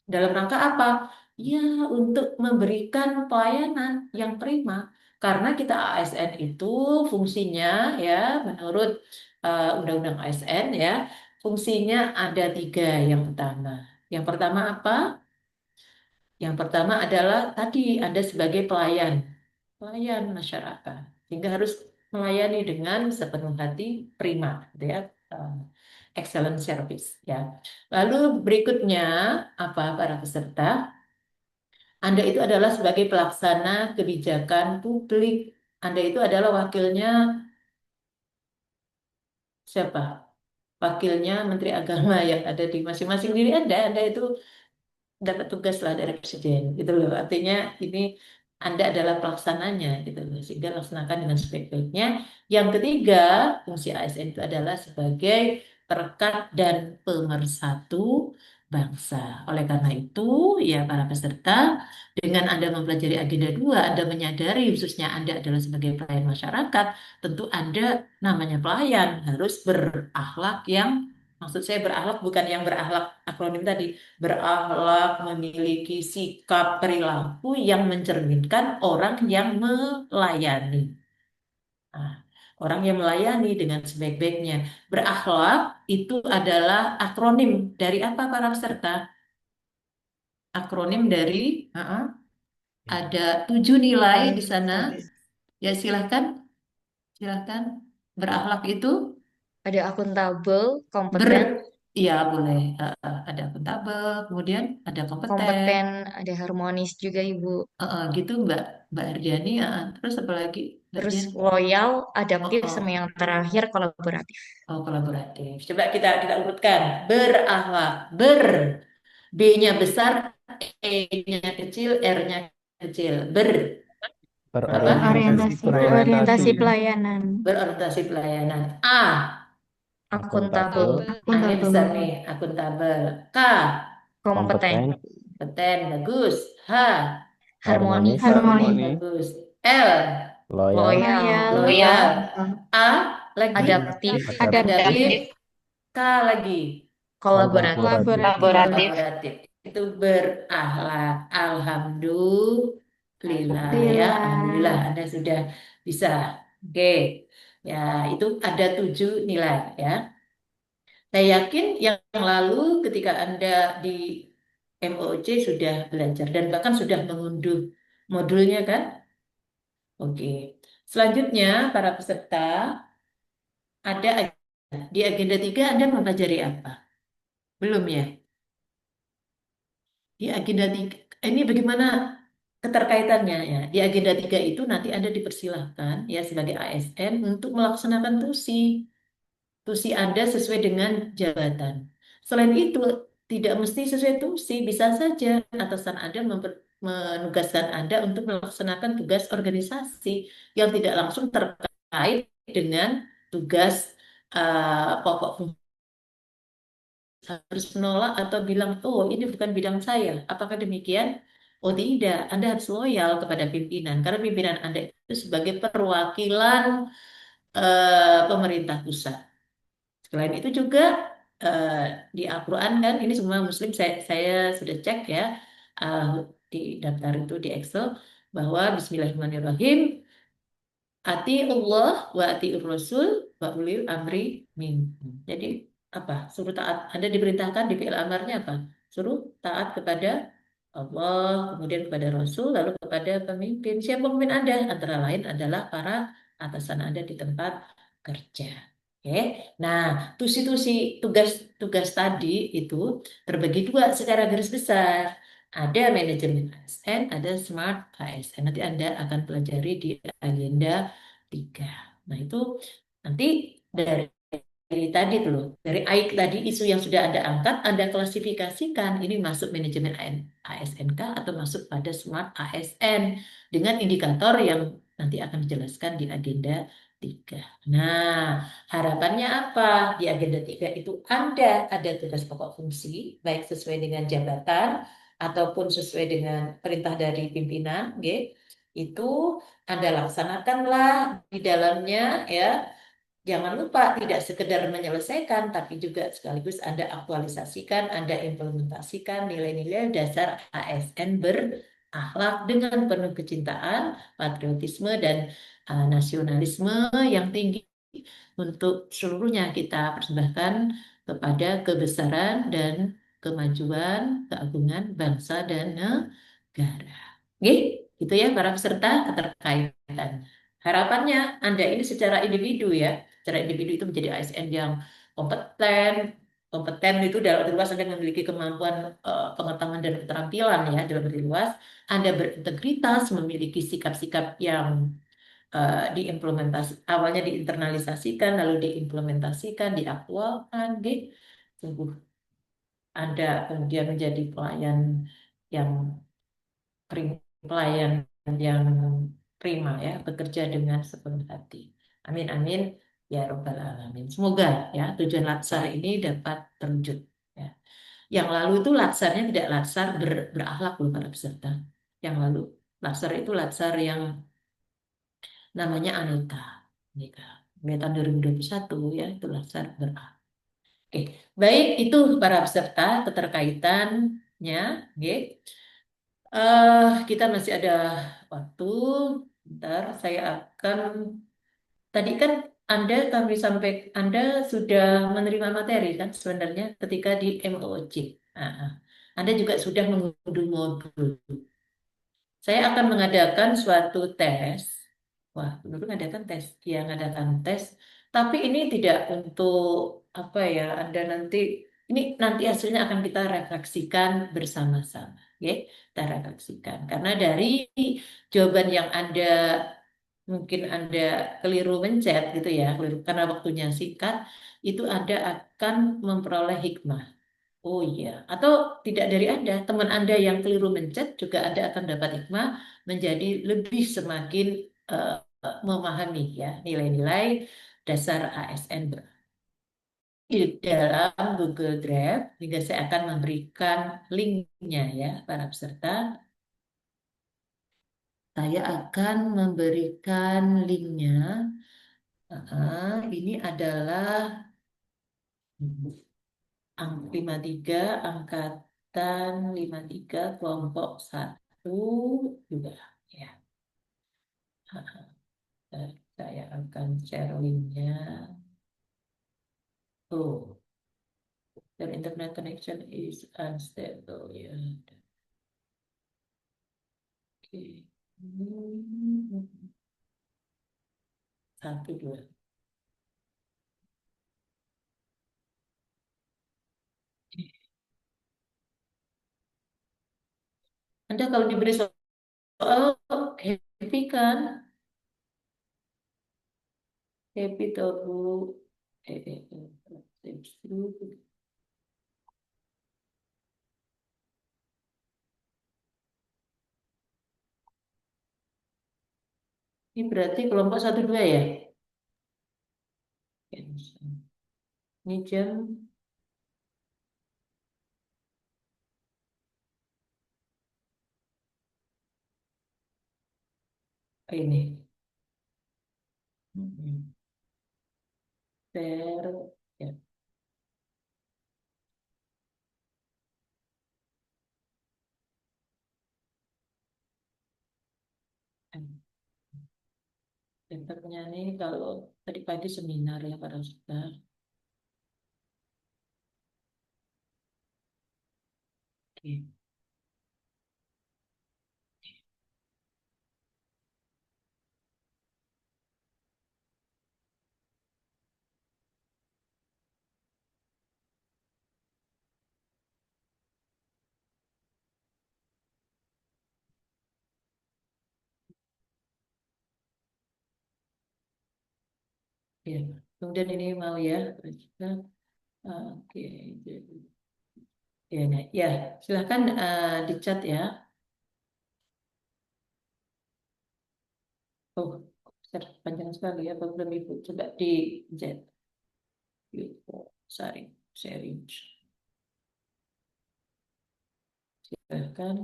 Dalam rangka apa? Ya, untuk memberikan pelayanan yang prima. Karena kita ASN itu fungsinya ya menurut Undang-Undang ASN ya, fungsinya ada 3 yang utama. Yang pertama apa? Yang pertama adalah tadi Anda sebagai pelayan masyarakat, sehingga harus melayani dengan sepenuh hati prima, gitu ya, excellent service ya. Lalu berikutnya apa para peserta? Anda itu adalah sebagai pelaksana kebijakan publik. Anda itu adalah wakilnya siapa? Wakilnya Menteri Agama yang ada di masing-masing diri Anda. Anda itu dapat tugas lah dari presiden gitu loh. Artinya ini Anda adalah pelaksananya gitu loh. Sehingga laksanakan dengan sebaik-baiknya. Yang ketiga, fungsi ASN itu adalah sebagai perekat dan pemersatu bangsa. Oleh karena itu, ya para peserta, dengan Anda mempelajari agenda 2, Anda menyadari khususnya Anda adalah sebagai pelayan masyarakat, tentu Anda namanya pelayan harus berakhlak yang maksud saya berakhlak bukan yang berakhlak akronim tadi, berakhlak, memiliki sikap perilaku yang mencerminkan orang yang melayani. Nah, orang yang melayani dengan sebaik-baiknya. Berakhlak itu adalah akronim dari apa para peserta? Akronim dari ada 7 nilai di sana. Ya silahkan, silahkan. Berakhlak itu Ada akuntabel, ber, kompeten, iya boleh. Ada akuntabel, kemudian ada kompeten. ada harmonis juga Ibu. Gitu Mbak Ardiani. Terus apa lagi Mbak Terus Dian? loyal, adaptif, Oh, sama yang terakhir kolaboratif. kolaboratif. Coba kita urutkan. Berakhlak, B-nya besar, E-nya kecil, R-nya kecil. Berorientasi Berorientasi. pelayanan. Berorientasi pelayanan. Akuntabel, A-nya besar nih, akuntabel. K, kompeten, kompeten, bagus. H, harmonis, bagus. L, loyal. A, lagi adaptif, K lagi kolaboratif. Itu berakhlak. Alhamdulillah ya, alhamdulillah Anda sudah bisa. Oke, ya itu ada 7 nilai ya. Saya yakin yang lalu ketika Anda di MOC sudah belajar dan bahkan sudah mengunduh modulnya kan? Oke. Selanjutnya para peserta ada di agenda 3 Anda mempelajari apa? Belum ya? Di agenda 3 ini bagaimana keterkaitannya ya? Di agenda 3 itu nanti Anda dipersilahkan ya sebagai ASN untuk melaksanakan tusi Anda sesuai dengan jabatan. Selain itu, tidak mesti sesuai tusi, bisa saja atasan Anda menugaskan Anda untuk melaksanakan tugas organisasi yang tidak langsung terkait dengan tugas pokok fungsi. Harus menolak atau bilang, oh ini bukan bidang saya. Apakah demikian? Oh tidak, Anda harus loyal kepada pimpinan karena pimpinan Anda itu sebagai perwakilan pemerintah pusat. Selain itu juga eh, di Al-Quran kan, ini semua Muslim saya sudah cek ya eh, di daftar itu di Excel bahwa Bismillahirrahmanirrahim ati Allah wa ati Rasul wa ulil amri minkum. Jadi apa? Suruh taat. Anda diperintahkan di fi'il amarnya apa? Suruh taat kepada Allah, kemudian kepada Rasul, lalu kepada pemimpin. Siapa pemimpin Anda? Antara lain adalah para atasan Anda di tempat kerja. Oke. Nah, tusi-tusi tugas-tugas tadi itu terbagi 2 secara garis besar. Ada manajemen ASN, ada smart ASN. Nanti Anda akan pelajari di agenda 3. Nah, itu nanti dari tadi dulu, dari AIK tadi isu yang sudah Anda angkat, Anda klasifikasikan ini masuk manajemen ASNK atau masuk pada smart ASN dengan indikator yang nanti akan dijelaskan di agenda 3. Nah, harapannya apa? Di agenda 3 itu Anda ada tugas pokok fungsi, baik sesuai dengan jabatan ataupun sesuai dengan perintah dari pimpinan, itu Anda laksanakanlah di dalamnya ya. Jangan lupa tidak sekedar menyelesaikan, tapi juga sekaligus Anda aktualisasikan, Anda implementasikan nilai-nilai dasar ASN berakhlak dengan penuh kecintaan, patriotisme, dan nasionalisme yang tinggi untuk seluruhnya kita persembahkan kepada kebesaran dan kemajuan, keagungan bangsa dan negara. Oke, itu ya para peserta keterkaitan. Harapannya Anda ini secara individu ya, secara individu itu menjadi ASN yang kompeten, Kompeten itu dalam arti luas Anda memiliki kemampuan pengetahuan dan keterampilan ya dalam arti luas. Anda berintegritas, memiliki sikap-sikap yang awalnya diinternalisasikan, lalu diimplementasikan, diaktualkan, sungguh Anda kemudian menjadi yang pelayan yang prima ya, bekerja dengan sepenuh hati. Amin amin ya robbal alamin. Semoga ya tujuan latsar ini dapat terwujud. Ya. Yang lalu itu latsarnya tidak latsar berakhlak loh para peserta. Yang lalu latsar itu latsar yang namanya Anita. Nika. Tahun 2021 ya itu latsar berakhlak. Oke, baik itu para peserta keterkaitannya. Oke. Kita masih ada waktu. Bentar, saya akan. Tadi kan Anda sudah menerima materi kan sebenarnya ketika di MOOC. Nah, Anda juga sudah mengunduh modul. Saya akan mengadakan suatu tes. Wah, dulu mengadakan tes. Ya, mengadakan tes. Tapi ini tidak untuk apa ya, ini nanti hasilnya akan kita refleksikan bersama-sama. Ya, kita refleksikan. Karena dari jawaban yang mungkin Anda keliru mencet gitu ya, karena waktunya singkat, itu Anda akan memperoleh hikmah. Oh iya, atau tidak dari Anda, teman Anda yang keliru mencet juga Anda akan dapat hikmah menjadi lebih semakin eh, memahami ya nilai-nilai dasar ASN di dalam Google Drive, hingga saya akan memberikan linknya ya para peserta. Saya akan memberikan linknya. Ini adalah 53 angkatan 53 kelompok 1 juga ya. Saya akan share linknya. Oh, the internet connection is unstable ya. Oke. Satu dua. Anda kalau diberi soal happy kan? Happy tuh Bu. Ini berarti kelompok 1 2 ya? Ini jam ini. Share ya. Papernya nih kalau tadi pagi seminar ya para ustaz. Oke. Ya, kemudian ini mau ya, oke, ya, nah, ya, silahkan di chat ya. Oh, panjang sekali ya, belum Ibu coba di chat. Sharing. Silahkan.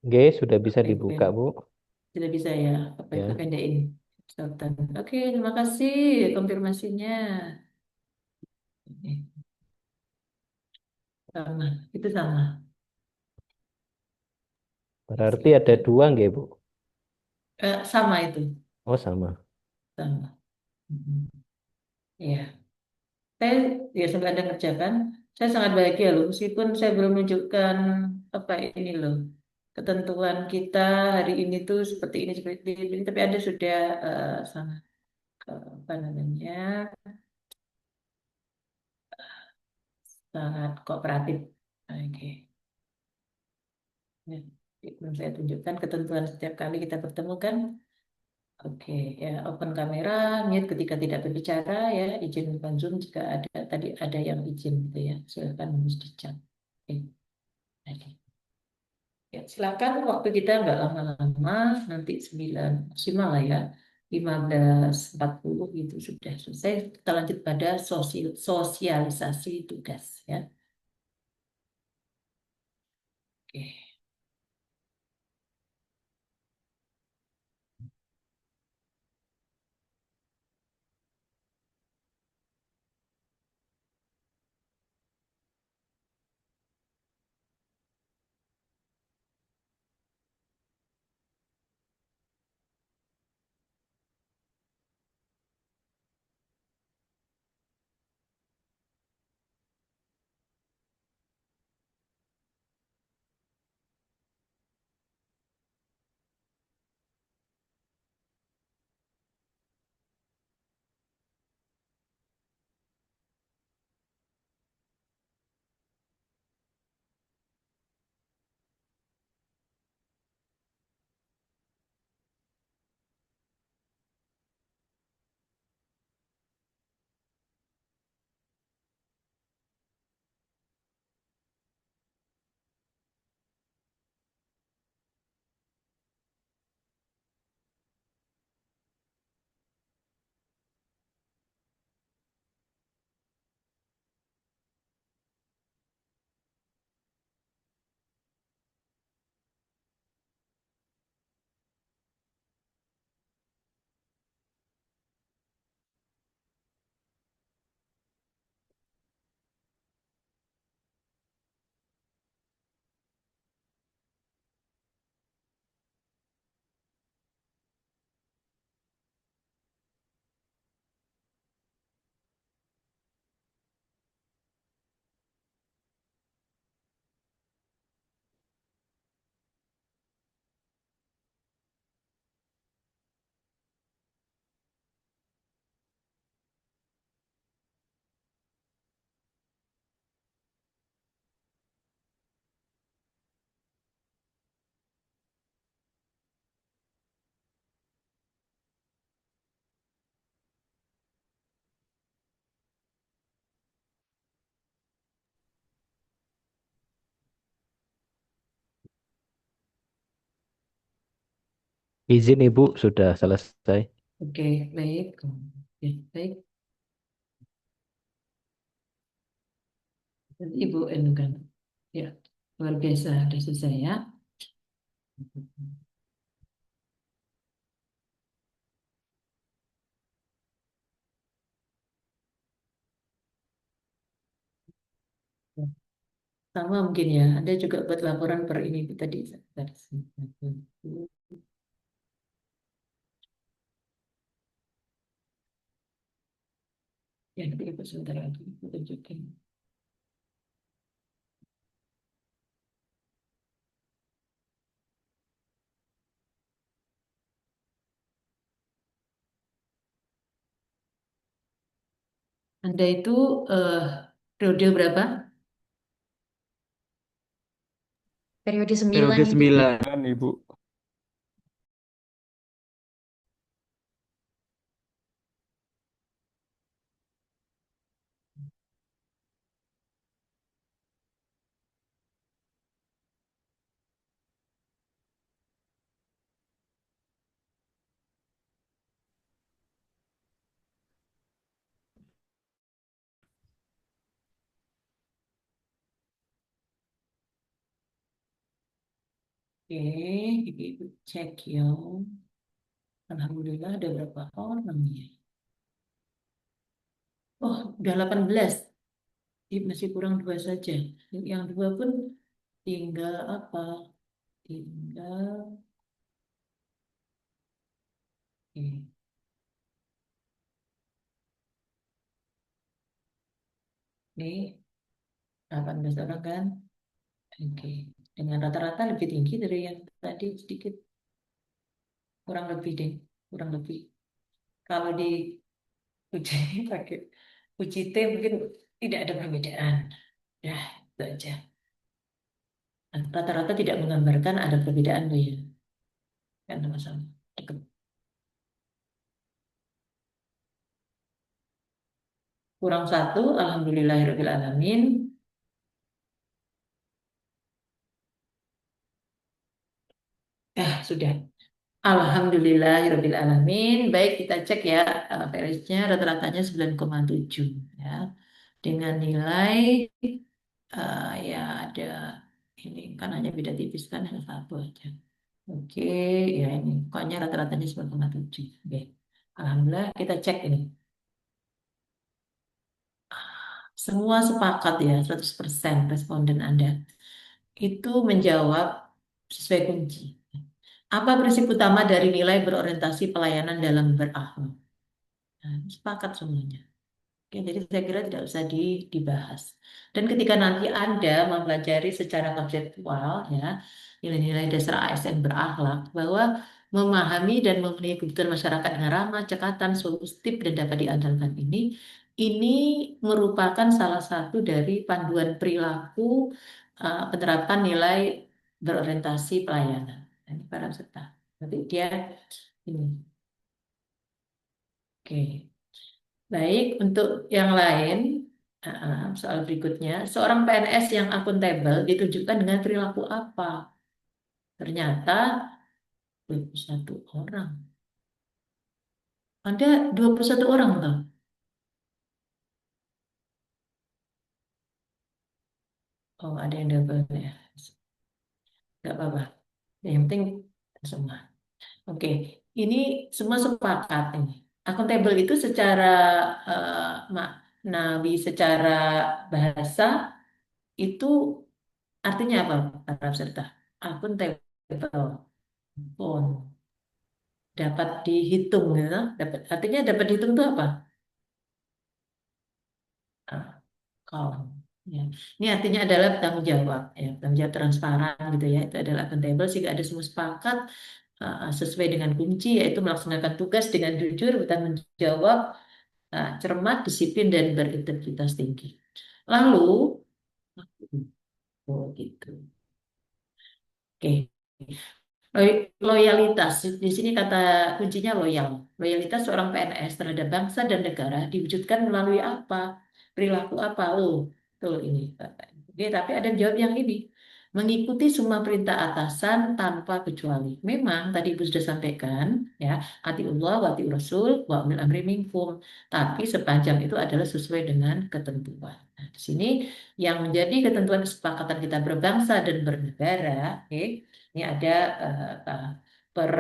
Oke, sudah bisa dibuka, Bu. Sudah bisa ya, apa Ya. itu pendakin. Oke, terima kasih konfirmasinya. Sama, itu sama. Berarti ada 2 nggak, Bu? Sama itu. Oh, sama. Sama. Ya. Saya ya sampai Anda kerjakan. Saya sangat bahagia loh, meskipun saya belum menunjukkan apa ini loh. ketentuan kita hari ini tuh seperti ini, tapi Anda sudah sangat apa namanya sangat kooperatif. Oke. Ya, belum saya tunjukkan ketentuan setiap kali kita bertemu kan. Oke, ya open kamera, mute ketika tidak berbicara ya, izin bukan Zoom jika ada tadi ada yang izin gitu ya, silakan menulis di chat. Oke, oke. Ya, silakan waktu kita nggak lama-lama, nanti 9 maksimal lah ya, 15.40 gitu sudah selesai. Kita lanjut pada sosialisasi tugas ya. Oke. Izin Ibu sudah selesai. Oke, baik. Ya, baik. Nanti Ibu kan. Ya, luar biasa dari saya. Sama mungkin ya, Anda juga buat laporan per ini tadi. Ya, nanti Ibu sebentar lagi Ibu tunjukin. Anda itu periode berapa? Periode 9 Periode Ibu. 9. Kan Ibu. Oke, Ibu cek ya. Alhamdulillah ada berapa orang ya? Oh, udah 18. Jadi masih kurang 2 saja. Yang 2 pun tinggal apa? Tinggal oke. Nih 18 orang kan? Oke. Dengan rata-rata lebih tinggi dari yang tadi sedikit, kurang lebih deh, kurang lebih. Kalau di uji pakai uji T mungkin tidak ada perbedaan. Ya, itu aja. Nah, rata-rata tidak menggambarkan ada perbedaan loh ya. Kan sama-sama. Dekat. Kurang satu, alhamdulillahirabbil alamin. Sudah. Alhamdulillahirabbil alamin. Baik, kita cek ya, PLS-nya rata-ratanya 9,7 ya. Dengan nilai ya ada ini kan hanya beda tipis kan, hanya satu aja. Oke, ya ini pokoknya rata-ratanya 9,7. Oke. Alhamdulillah, kita cek ini. Semua sepakat ya, 100% responden Anda itu menjawab sesuai kunci. Apa prinsip utama dari nilai berorientasi pelayanan dalam berakhlak? Nah, sepakat semuanya. Oke, jadi saya kira tidak usah dibahas. Dan ketika nanti Anda mempelajari secara konseptual ya nilai-nilai dasar ASN berakhlak, bahwa memahami dan memenuhi kebutuhan masyarakat dengan ramah, cekatan, solutif dan dapat diandalkan ini merupakan salah satu dari panduan perilaku penerapan nilai berorientasi pelayanan. Nah, ini para peserta. Nanti dia ini. Oke. Baik, untuk yang lain, soal berikutnya, seorang PNS yang akuntabel ditunjukkan dengan perilaku apa? Ternyata 21 orang. Ada 21 orang toh? Oh, ada yang double ya. Gak apa-apa. Yang penting semua. Oke, ini semua sepakat ini. Akuntabel itu secara maknawi, secara bahasa itu artinya apa para peserta? Akuntabel. Pun dapat dihitung ya. Artinya dapat dihitung itu apa? Ah, Kalau ya. Ini artinya adalah tanggung jawab ya, tanggung jawab transparan gitu ya. Itu adalah akuntabel sehingga ada semua sepakat sesuai dengan kunci yaitu melaksanakan tugas dengan jujur, bertanggung jawab, cermat, disiplin dan berintegritas tinggi. Lalu oh gitu. Oke. Loyalitas, di sini kata kuncinya loyal. Loyalitas seorang PNS terhadap bangsa dan negara diwujudkan melalui apa? Perilaku apa? Oh, tuh ini. Oke, tapi ada yang jawab yang ini. Mengikuti semua perintah atasan tanpa kecuali. Memang tadi Ibu sudah sampaikan, ya, atiullah wa atiur rasul wa ulil amri minkum. Tapi sepanjang itu adalah sesuai dengan ketentuan. Nah, di sini yang menjadi ketentuan kesepakatan kita berbangsa dan bernegara, oke, ini ada per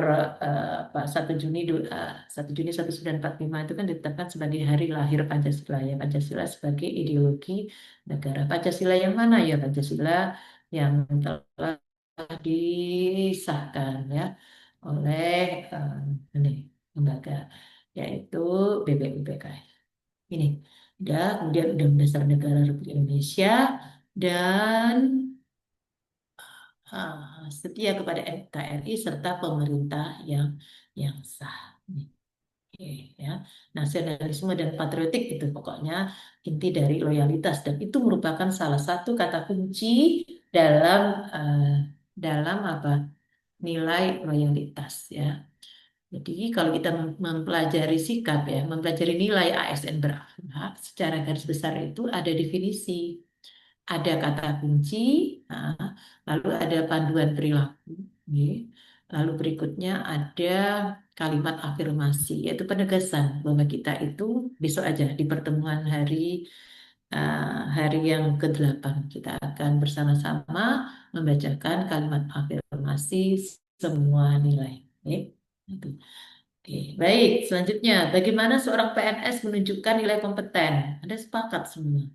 1 Juni 1 Juni 1945 itu kan ditetapkan sebagai hari lahir Pancasila ya, Pancasila sebagai ideologi negara. Pancasila yang mana ya? Pancasila yang telah disahkan ya oleh ini lembaga yaitu BPUPKI. Ini udah, kemudian Undang-Undang Dasar Negara Republik Indonesia dan setia kepada NKRI serta pemerintah yang sah. Oke, ya. Nasionalisme dan patriotik itu pokoknya inti dari loyalitas dan itu merupakan salah satu kata kunci dalam dalam apa nilai loyalitas ya. Jadi kalau kita mempelajari sikap ya, mempelajari nilai ASN berakhlak secara garis besar itu ada definisi, ada kata kunci, lalu ada panduan perilaku, lalu berikutnya ada kalimat afirmasi, yaitu penegasan bahwa kita itu besok aja di pertemuan hari yang ke-8 kita akan bersama-sama membacakan kalimat afirmasi semua nilai. Itu. Oke, baik. Selanjutnya, bagaimana seorang PNS menunjukkan nilai kompeten? Ada sepakat semua.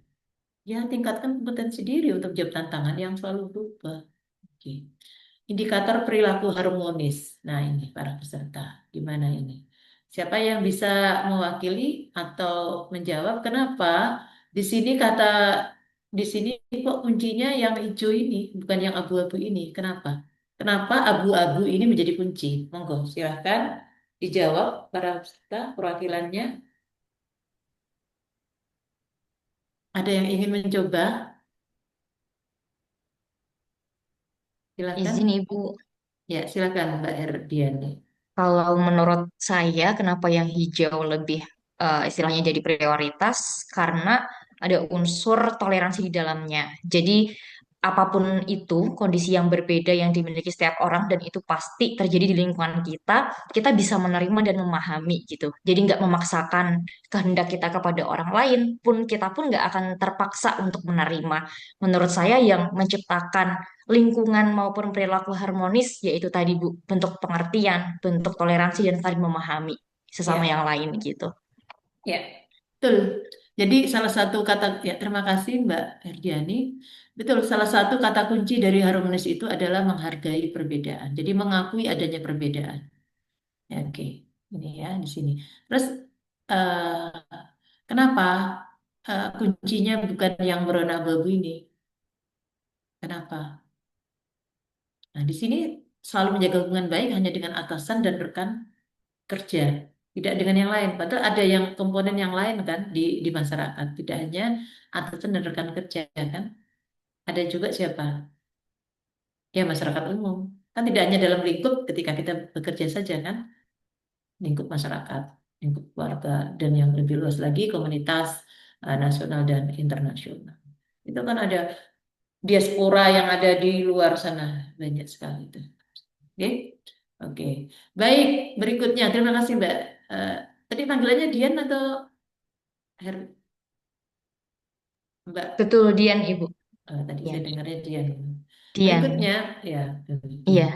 Ya, tingkatkan kompetensi diri untuk jawab tantangan yang selalu berubah. Oke. Indikator perilaku harmonis. Nah, ini para peserta. Gimana ini? Siapa yang bisa mewakili atau menjawab kenapa di sini kata di sini kok kuncinya yang hijau ini, bukan yang abu-abu ini. Kenapa? Kenapa abu-abu ini menjadi kunci? Monggo, silahkan dijawab para peserta perwakilannya. Ada yang ingin mencoba? Silakan. Izin Ibu. Ya, silakan Mbak Herdiani. Kalau menurut saya, kenapa yang hijau lebih istilahnya jadi prioritas? Karena ada unsur toleransi di dalamnya. Jadi apapun itu, kondisi yang berbeda yang dimiliki setiap orang dan itu pasti terjadi di lingkungan kita bisa menerima dan memahami gitu. Jadi nggak memaksakan kehendak kita kepada orang lain, kita pun nggak akan terpaksa untuk menerima. Menurut saya yang menciptakan lingkungan maupun perilaku harmonis, yaitu tadi Bu, bentuk pengertian, bentuk toleransi dan saling memahami sesama Ya, yang lain gitu. ya, betul. Jadi salah satu kata, ya terima kasih Mbak Herdiani. Betul, salah satu kata kunci dari harmonis itu adalah menghargai perbedaan. Jadi mengakui adanya perbedaan. Ya, oke, ini ya di sini. Terus eh, kenapa kuncinya bukan yang berwarna abu-abu ini? Kenapa? Nah, di sini selalu menjaga hubungan baik hanya dengan atasan dan rekan kerja, tidak dengan yang lain. Padahal ada yang komponen yang lain kan di masyarakat, tidak hanya atasan dan rekan kerja kan. Ada juga siapa? Ya masyarakat umum. Kan tidak hanya dalam lingkup ketika kita bekerja saja kan, lingkup masyarakat, lingkup keluarga, dan yang lebih luas lagi komunitas nasional dan internasional. Itu kan ada diaspora yang ada di luar sana banyak sekali itu. Oke, oke. Baik, berikutnya. Terima kasih Mbak. Eh, Tadi panggilannya Dian atau Mbak? Betul, Dian Ibu. Tadi Dian. saya dengarnya Dian. Dian. Berikutnya, ya. Iya.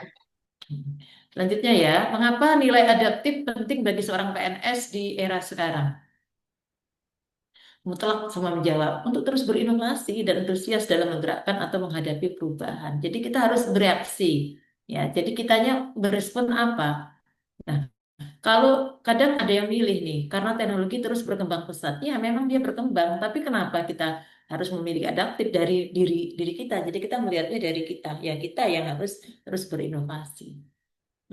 Selanjutnya ya, mengapa nilai adaptif penting bagi seorang PNS di era sekarang? Mutlak semua menjawab untuk terus berinovasi dan antusias dalam menggerakkan atau menghadapi perubahan. Jadi kita harus bereaksi. Ya, jadi kitanya berespon apa? Nah, kalau kadang ada yang milih nih, karena teknologi terus berkembang pesat, ya memang dia berkembang, tapi kenapa kita harus memilih adaptif dari diri diri kita? Jadi kita melihatnya dari kita, ya kita yang harus terus berinovasi.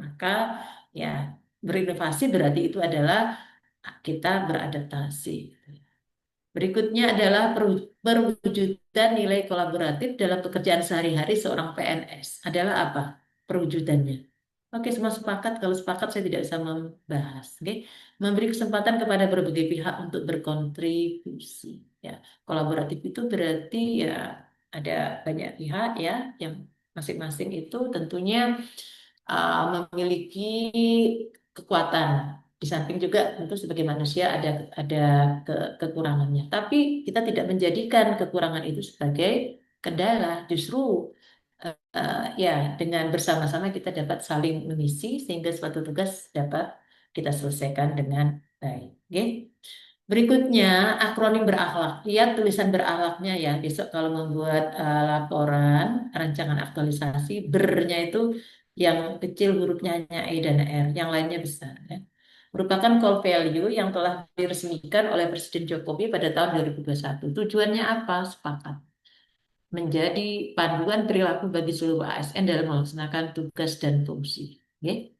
Maka ya berinovasi berarti itu adalah kita beradaptasi. Berikutnya adalah perwujudan nilai kolaboratif dalam pekerjaan sehari-hari seorang PNS. Adalah apa perwujudannya? Oke, semua sepakat. Kalau sepakat, saya tidak bisa membahas. Oke, memberi kesempatan kepada berbagai pihak untuk berkontribusi. Ya, kolaboratif itu berarti ya ada banyak pihak ya yang masing-masing itu tentunya memiliki kekuatan. Di samping juga tentu sebagai manusia ada kekurangannya. Tapi kita tidak menjadikan kekurangan itu sebagai kendala. Justru ya dengan bersama-sama kita dapat saling mengisi sehingga suatu tugas dapat kita selesaikan dengan baik. Oke. Berikutnya akronim berakhlak. Lihat tulisan berakhlaknya ya. Besok kalau membuat laporan rancangan aktualisasi, bernya itu yang kecil hurufnya hanya E dan R, yang lainnya besar ya. Merupakan core value yang telah diresmikan oleh Presiden Jokowi pada tahun 2021. Tujuannya apa? Sepakat menjadi panduan perilaku bagi seluruh ASN dalam melaksanakan tugas dan fungsi. Oke.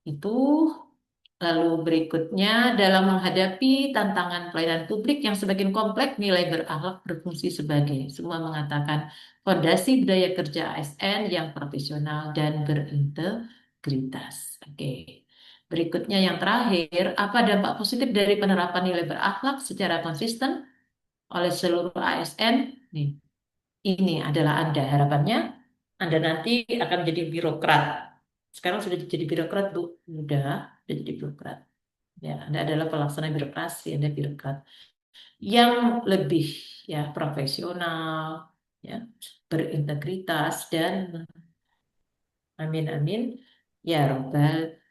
Itu lalu berikutnya dalam menghadapi tantangan pelayanan publik yang semakin kompleks, nilai berakhlak berfungsi sebagai semua mengatakan fondasi budaya kerja ASN yang profesional dan berintegritas. Oke. Berikutnya yang terakhir, apa dampak positif dari penerapan nilai berakhlak secara konsisten oleh seluruh ASN? Nih, ini adalah Anda. Harapannya Anda nanti akan jadi birokrat. Sekarang sudah jadi birokrat, Bu. Sudah jadi birokrat. Ya, Anda adalah pelaksana birokrasi, Anda birokrat yang lebih ya profesional, ya, berintegritas dan amin amin ya robbal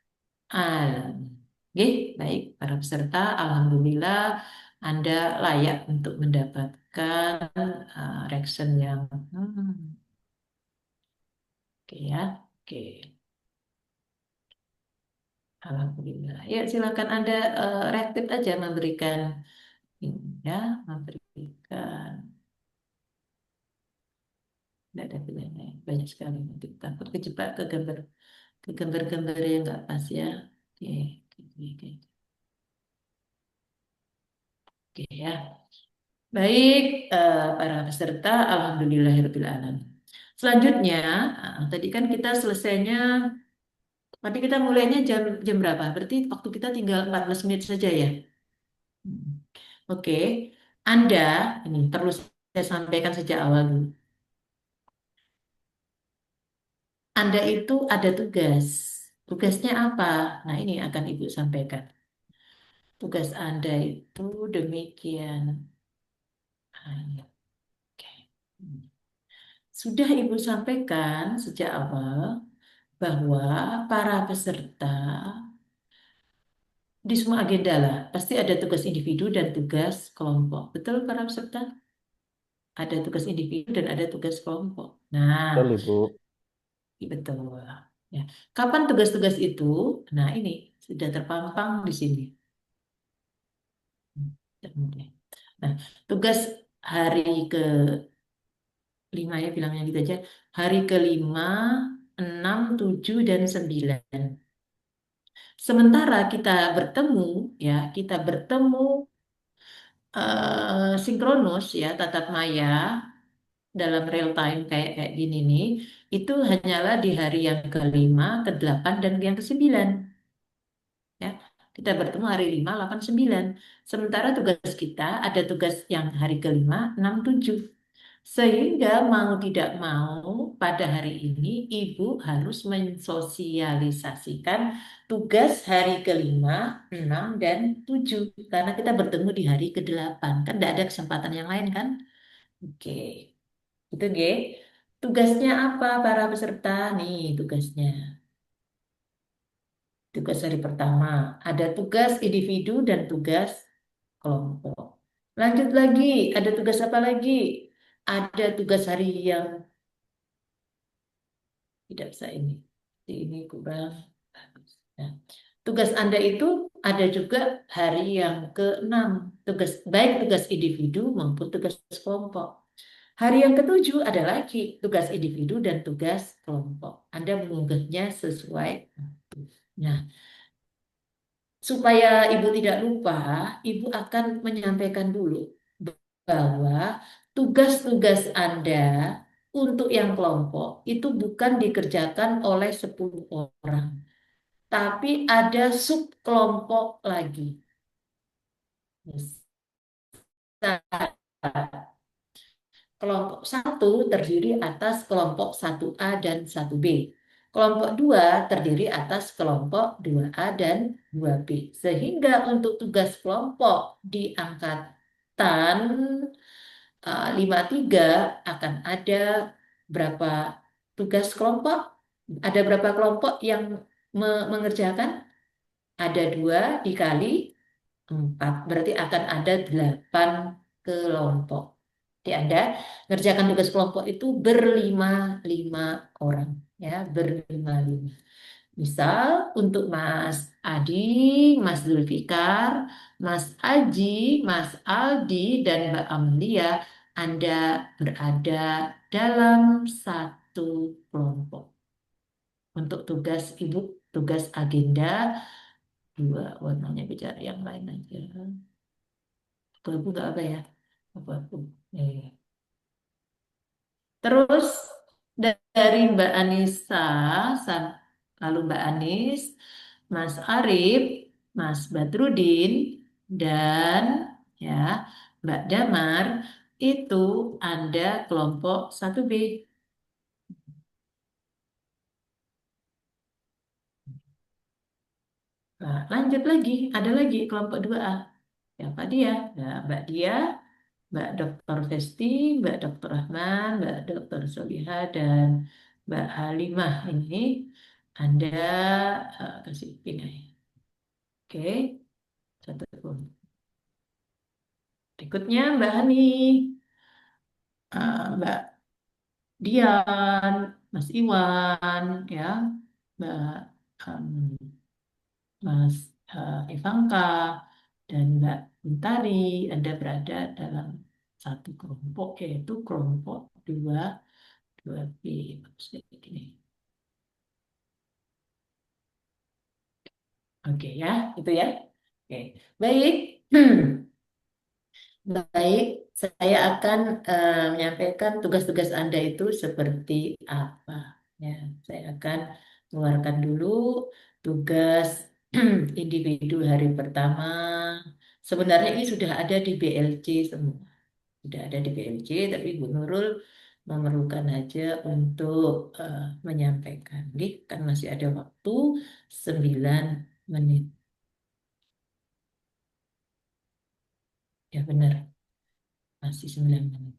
alamin. Oke, baik para peserta, alhamdulillah Anda layak untuk mendapatkan reaction yang oke ya, oke. Alhamdulillah. Ya, silakan Anda reaktif aja memberikan ini ya, memberikan Nggak ada pilihan lain. Banyak sekali. Nanti takut kejebak ke gambar-gambar yang nggak pas ya. Oke, oke, oke. Oke ya. Baik, para peserta, alhamdulillahirobbilalamin. Selanjutnya, tadi kan kita selesainya, tadi kita mulainya jam jam berapa? Berarti waktu kita tinggal 14 menit saja ya. Hmm. Oke, Anda, ini perlu saya sampaikan sejak awal dulu. Anda itu ada tugas. Tugasnya apa? Nah, ini akan Ibu sampaikan. Tugas Anda itu demikian. Ah, iya. Oke. Sudah Ibu sampaikan sejak awal bahwa para peserta di semua agenda lah pasti ada tugas individu dan tugas kelompok. Betul para peserta? Ada tugas individu dan ada tugas kelompok. Betul, Nah, Ibu. betul. Ya. Kapan tugas-tugas itu? Nah, ini sudah terpampang di sini. Nah, tugas hari ke-5 ya, bilangnya gitu aja. Hari ke-5, 6, 7, dan 9. Sementara kita bertemu sinkronus ya, tatap maya dalam real time kayak kayak gini nih, itu hanyalah di hari yang ke-5, ke-8, dan yang ke-9. Ya, kita bertemu hari 5, 8, 9. Sementara tugas kita ada tugas yang hari ke-5, 6, 7. Sehingga mau tidak mau pada hari ini Ibu harus mensosialisasikan tugas hari ke-5, 6, dan 7. Karena kita bertemu di hari ke-8. Kan tidak ada kesempatan yang lain kan? Oke, itu G. Tugasnya apa para peserta? Nih tugasnya. Tugas hari pertama. Ada tugas individu dan tugas kelompok. Lanjut lagi, ada tugas apa lagi? Ada tugas hari yang tidak bisa ini. Ini kurang bagus. Nah, tugas Anda itu ada juga hari yang ke-6, baik tugas individu maupun tugas kelompok. Hari yang ke-7 ada lagi tugas individu dan tugas kelompok. Anda mengunggahnya sesuai waktu. Nah, supaya Ibu tidak lupa, Ibu akan menyampaikan dulu bahwa tugas-tugas Anda untuk yang kelompok itu bukan dikerjakan oleh 10 orang, tapi ada subkelompok lagi. Misal, kelompok 1 terdiri atas kelompok 1A dan 1B. Kelompok 2 terdiri atas kelompok 2A dan 2B. Sehingga untuk tugas kelompok di angkatan 53 akan ada berapa tugas kelompok? Ada berapa kelompok yang mengerjakan? Ada 2 dikali 4. Berarti akan ada 8 kelompok. Jadi Anda ngerjakan tugas kelompok itu berlima-lima orang. Ya, berlima-lima. Misal untuk Mas Adi, Mas Zulfikar, Mas Aji, Mas Aldi, dan Mbak Amelia, Anda berada dalam satu kelompok. Untuk tugas Ibu, tugas agenda, 2 warnanya bicara yang lain aja. Abu-abu nggak apa ya? Abu-abu. Terus dari Mbak Anissa, lalu Mbak Anis, Mas Arif, Mas Badrudin, dan ya Mbak Damar, itu Anda kelompok 1B. Nah, lanjut lagi, ada lagi kelompok 2A. Siapa dia? Nah, Mbak Dia, Mbak Dr. Festi, Mbak Dr. Rahman, Mbak Dr. Soliha, dan Mbak Halimah. Ini Anda kasih pin ya. Oke, satu pun. Berikutnya Mbak Hani, Mbak Dian, Mas Iwan, ya, Mbak Mas Ivanka, dan Mbak Bintari. Anda berada dalam satu kelompok, yaitu kelompok 2B. 2B, maksudnya gini. Oke ya, itu ya. Oke, baik. Baik, saya akan menyampaikan tugas-tugas Anda itu seperti apa. Ya, saya akan mengeluarkan dulu tugas individu hari pertama. Sebenarnya ini sudah ada di BLC semua. Sudah ada di BLC, tapi Bu Nurul memerlukan aja untuk menyampaikan. Oke, kan masih ada waktu 9 menit. Ya benar, masih 9 menit.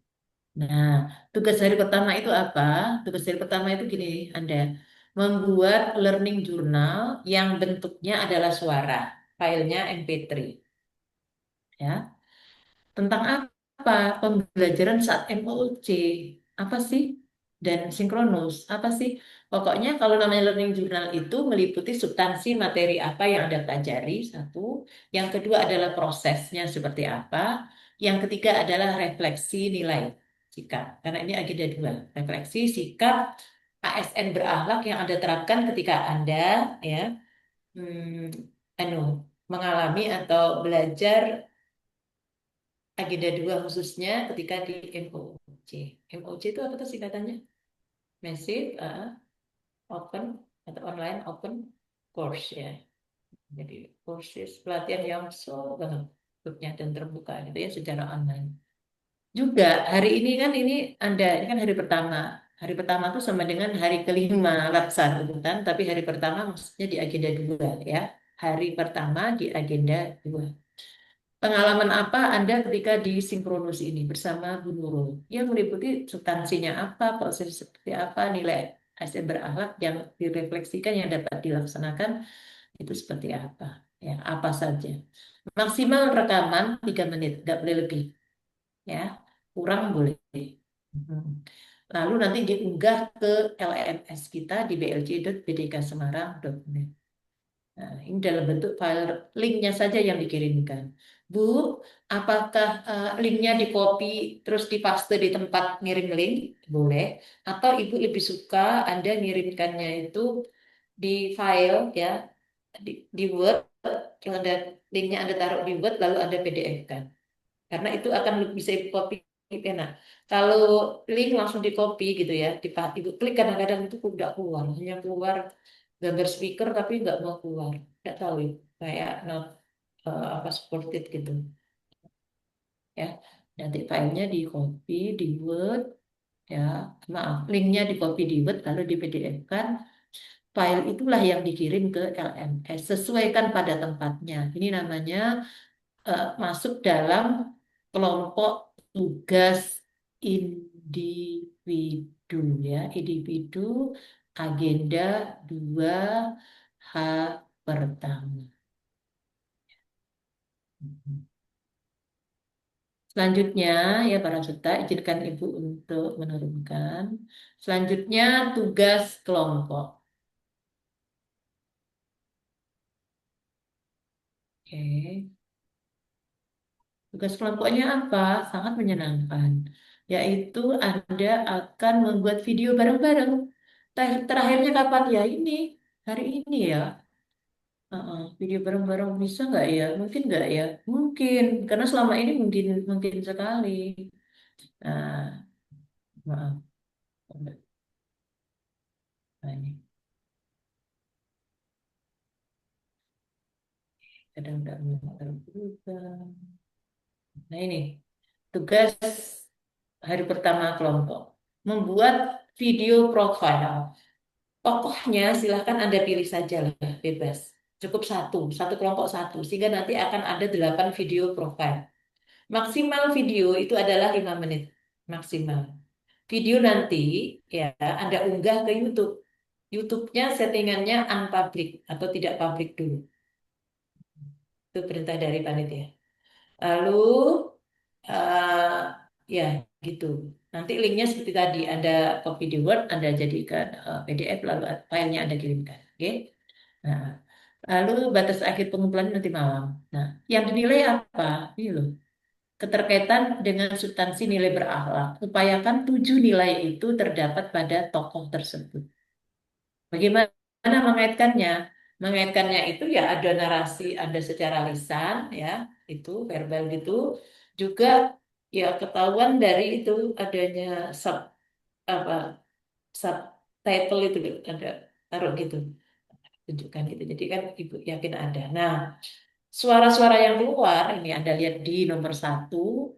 Nah, tugas hari pertama itu apa? Tugas hari pertama itu gini, Anda membuat learning journal yang bentuknya adalah suara, filenya MP3, ya. Tentang apa? Pembelajaran saat MOOC. Apa sih? Dan sinkronus. Apa sih? Pokoknya kalau namanya learning journal itu meliputi substansi materi apa yang Anda pelajari, satu. Yang kedua adalah prosesnya seperti apa. Yang ketiga adalah refleksi nilai sikap. Karena ini agenda dua. Refleksi sikap ASN berakhlak yang Anda terapkan ketika Anda ya anu, mengalami atau belajar agenda dua khususnya ketika di MOOC. MOOC itu apa tuh singkatannya? Massive Open atau Online Open Course ya. Jadi kursus pelatihan yang banget bentuknya dan terbuka gitu ya secara online. Juga hari ini kan ini kan hari pertama. Hari pertama tuh sama dengan hari kelima Laksan gitu kan, tapi hari pertama maksudnya di agenda dua ya. Hari pertama di agenda dua. Pengalaman apa Anda ketika di sinkronus ini bersama Bu Nurul? Yang meliputi substansinya apa, proses seperti apa, nilai ASN berakhlak yang direfleksikan yang dapat dilaksanakan itu seperti apa? Ya, apa saja. Maksimal rekaman 3 menit, nggak boleh lebih. Ya, kurang boleh. Hmm. Lalu nanti diunggah ke LMS kita di blc.bdksemarang.net. Nah, ini dalam bentuk file linknya saja yang dikirimkan. Bu, apakah linknya di copy terus dipaste di tempat ngirim link? Boleh. Atau Ibu lebih suka Anda ngirimkannya itu di file ya, di Word, yang Anda linknya Anda taruh di Word lalu Anda PDF-kan. Karena itu akan bisa Ibu copy enak. Kalau link langsung di copy gitu ya, Ibu klik kadang-kadang itu tidak keluar, hanya keluar gambar speaker tapi nggak mau keluar, nggak tahu ya kayak not apa supported gitu ya. Nanti filenya di copy di Word ya, maaf linknya di copy di Word lalu di PDF kan, file itulah yang dikirim ke LMS, sesuaikan pada tempatnya. Ini namanya masuk dalam kelompok tugas individu ya, individu agenda 2H pertama. Selanjutnya ya para peserta, izinkan Ibu untuk menurunkan. Selanjutnya tugas kelompok. Oke. Tugas kelompoknya apa? Sangat menyenangkan. Yaitu Anda akan membuat video bareng-bareng. Terakhirnya kapan ya? Ini, hari ini ya. Video bareng-bareng bisa nggak ya? Mungkin nggak ya? Mungkin, karena selama ini mungkin mungkin sekali. Nah, maaf. Nah, ini kadang nggak mau terbuka. Nah ini tugas hari pertama kelompok. Membuat video profile. Tokohnya silahkan Anda pilih saja lah, bebas. Cukup satu kelompok satu, sehingga nanti akan ada 8 video profile. Maksimal video itu adalah 5 menit, maksimal. Video nanti ya Anda unggah ke YouTube. YouTube-nya settingannya unpublic atau tidak public dulu. Itu perintah dari panitia. Lalu eh, ya gitu. Nanti linknya seperti tadi, Anda copy di Word, Anda jadikan PDF, lalu filenya Anda kirimkan. Oke? Nah, lalu batas akhir pengumpulan nanti malam. Nah, yang dinilai apa? Ini loh. keterkaitan dengan substansi nilai berakhlak. Upayakan 7 nilai itu terdapat pada tokoh tersebut. Bagaimana mengaitkannya? Mengaitkannya itu ya ada narasi, ada secara lisan, ya, itu verbal gitu. Juga ya ketahuan dari itu adanya apa subtitle itu ada taruh gitu, tunjukkan gitu. Jadi kan ibu yakin ada. Nah, suara-suara yang keluar ini Anda lihat di nomor 1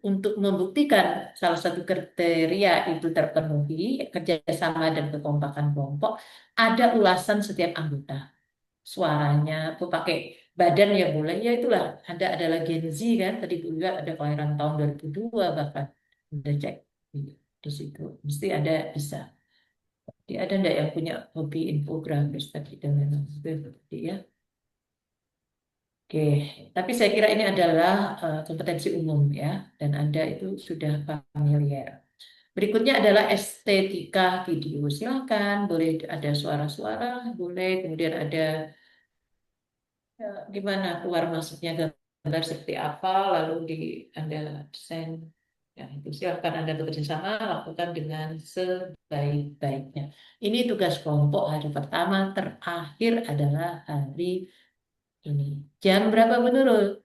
untuk membuktikan salah satu kriteria itu terpenuhi, kerjasama dan kekompakan kelompok, ada ulasan setiap anggota. Suaranya, aku pakai badan ya boleh, ya itulah. Adalah Gen Z kan, tadi gue lihat ada kelahiran tahun 2002 bahkan. Udah cek di situ, mesti ada bisa. Dia ada enggak yang punya hobi infografis tadi dan lain-lain seperti ya. Oke, tapi saya kira ini adalah kompetensi umum ya, dan Anda itu sudah familiar. Berikutnya adalah estetika video. Silakan, boleh ada suara-suara, boleh, kemudian ada gimana keluar masuknya gambar seperti apa, lalu Anda desain. Ya, itu silakan Anda bekerja sama, lakukan dengan sebaik-baiknya. Ini tugas kelompok hari pertama, terakhir adalah hari ini. Jam berapa menurut?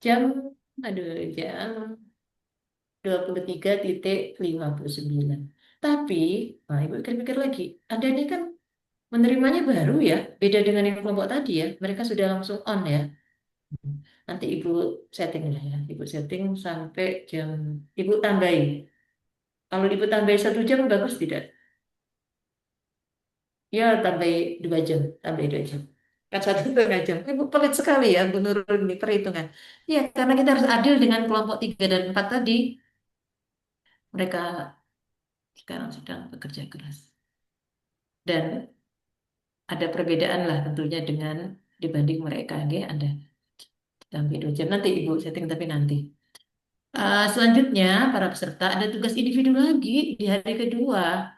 Jam, aduh, jam 23:59. Tapi, nah Ibu pikir-pikir lagi, Anda ini kan menerimanya baru ya, beda dengan yang kelompok tadi ya. Mereka sudah langsung on ya. Nanti Ibu setting lah ya. Ibu setting sampai jam, Ibu tambahin. Kalau Ibu tambahin 1 jam, bagus tidak? Ya, tambah 2 jam. Tambah 2 jam. Kan 1,5 jam. Ibu pelit sekali ya, Bu Nurul ini perhitungan. Ya, karena kita harus adil dengan kelompok 3 dan 4 tadi. Mereka sekarang sedang bekerja keras. Dan ada perbedaan lah tentunya dengan dibanding mereka. Ya, Anda tambah 2 jam. Nanti Ibu setting tapi nanti. Selanjutnya, para peserta ada tugas individu lagi di hari kedua.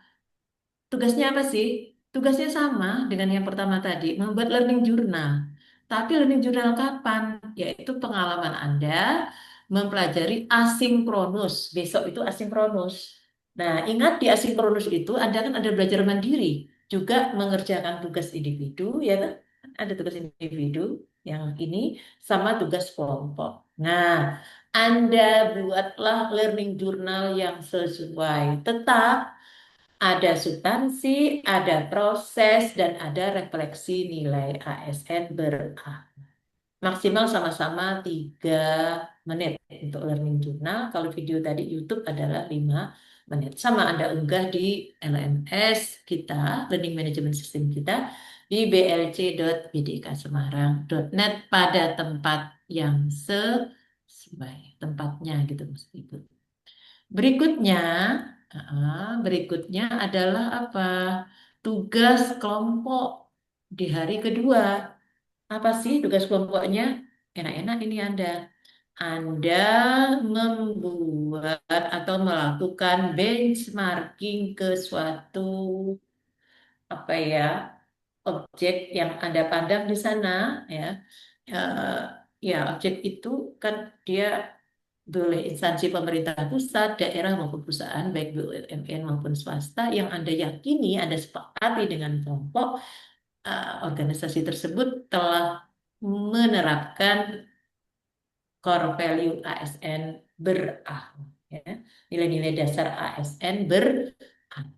Tugasnya apa sih? Tugasnya sama dengan yang pertama tadi, membuat learning journal. Tapi learning journal kapan? Yaitu pengalaman Anda mempelajari asinkronus. Besok itu asinkronus. Nah, ingat di asinkronus itu Anda kan ada belajar mandiri, juga mengerjakan tugas individu, ya kan? Ada tugas individu yang ini sama tugas kelompok. Nah, Anda buatlah learning journal yang sesuai. Tetap ada substansi, ada proses, dan ada refleksi nilai ASN maksimal sama-sama 3 menit untuk learning journal. Kalau video tadi YouTube adalah 5 menit. Sama Anda unggah di LMS kita, Learning Management System kita, di blc.bdksemarang.net pada tempat yang sesuai. Tempatnya gitu mesti itu. Berikutnya, berikutnya adalah apa? Tugas kelompok di hari kedua. Apa sih tugas kelompoknya? Enak-enak ini Anda. Anda membuat atau melakukan benchmarking ke suatu apa ya objek yang Anda pandang di sana ya. Eh, ya objek itu kan dia boleh instansi pemerintah pusat, daerah maupun perusahaan, baik BUMN maupun swasta, yang Anda yakini, Anda sepakati dengan kelompok, organisasi tersebut telah menerapkan core value ASN berakhlak. Ya. Nilai-nilai dasar ASN berakhlak.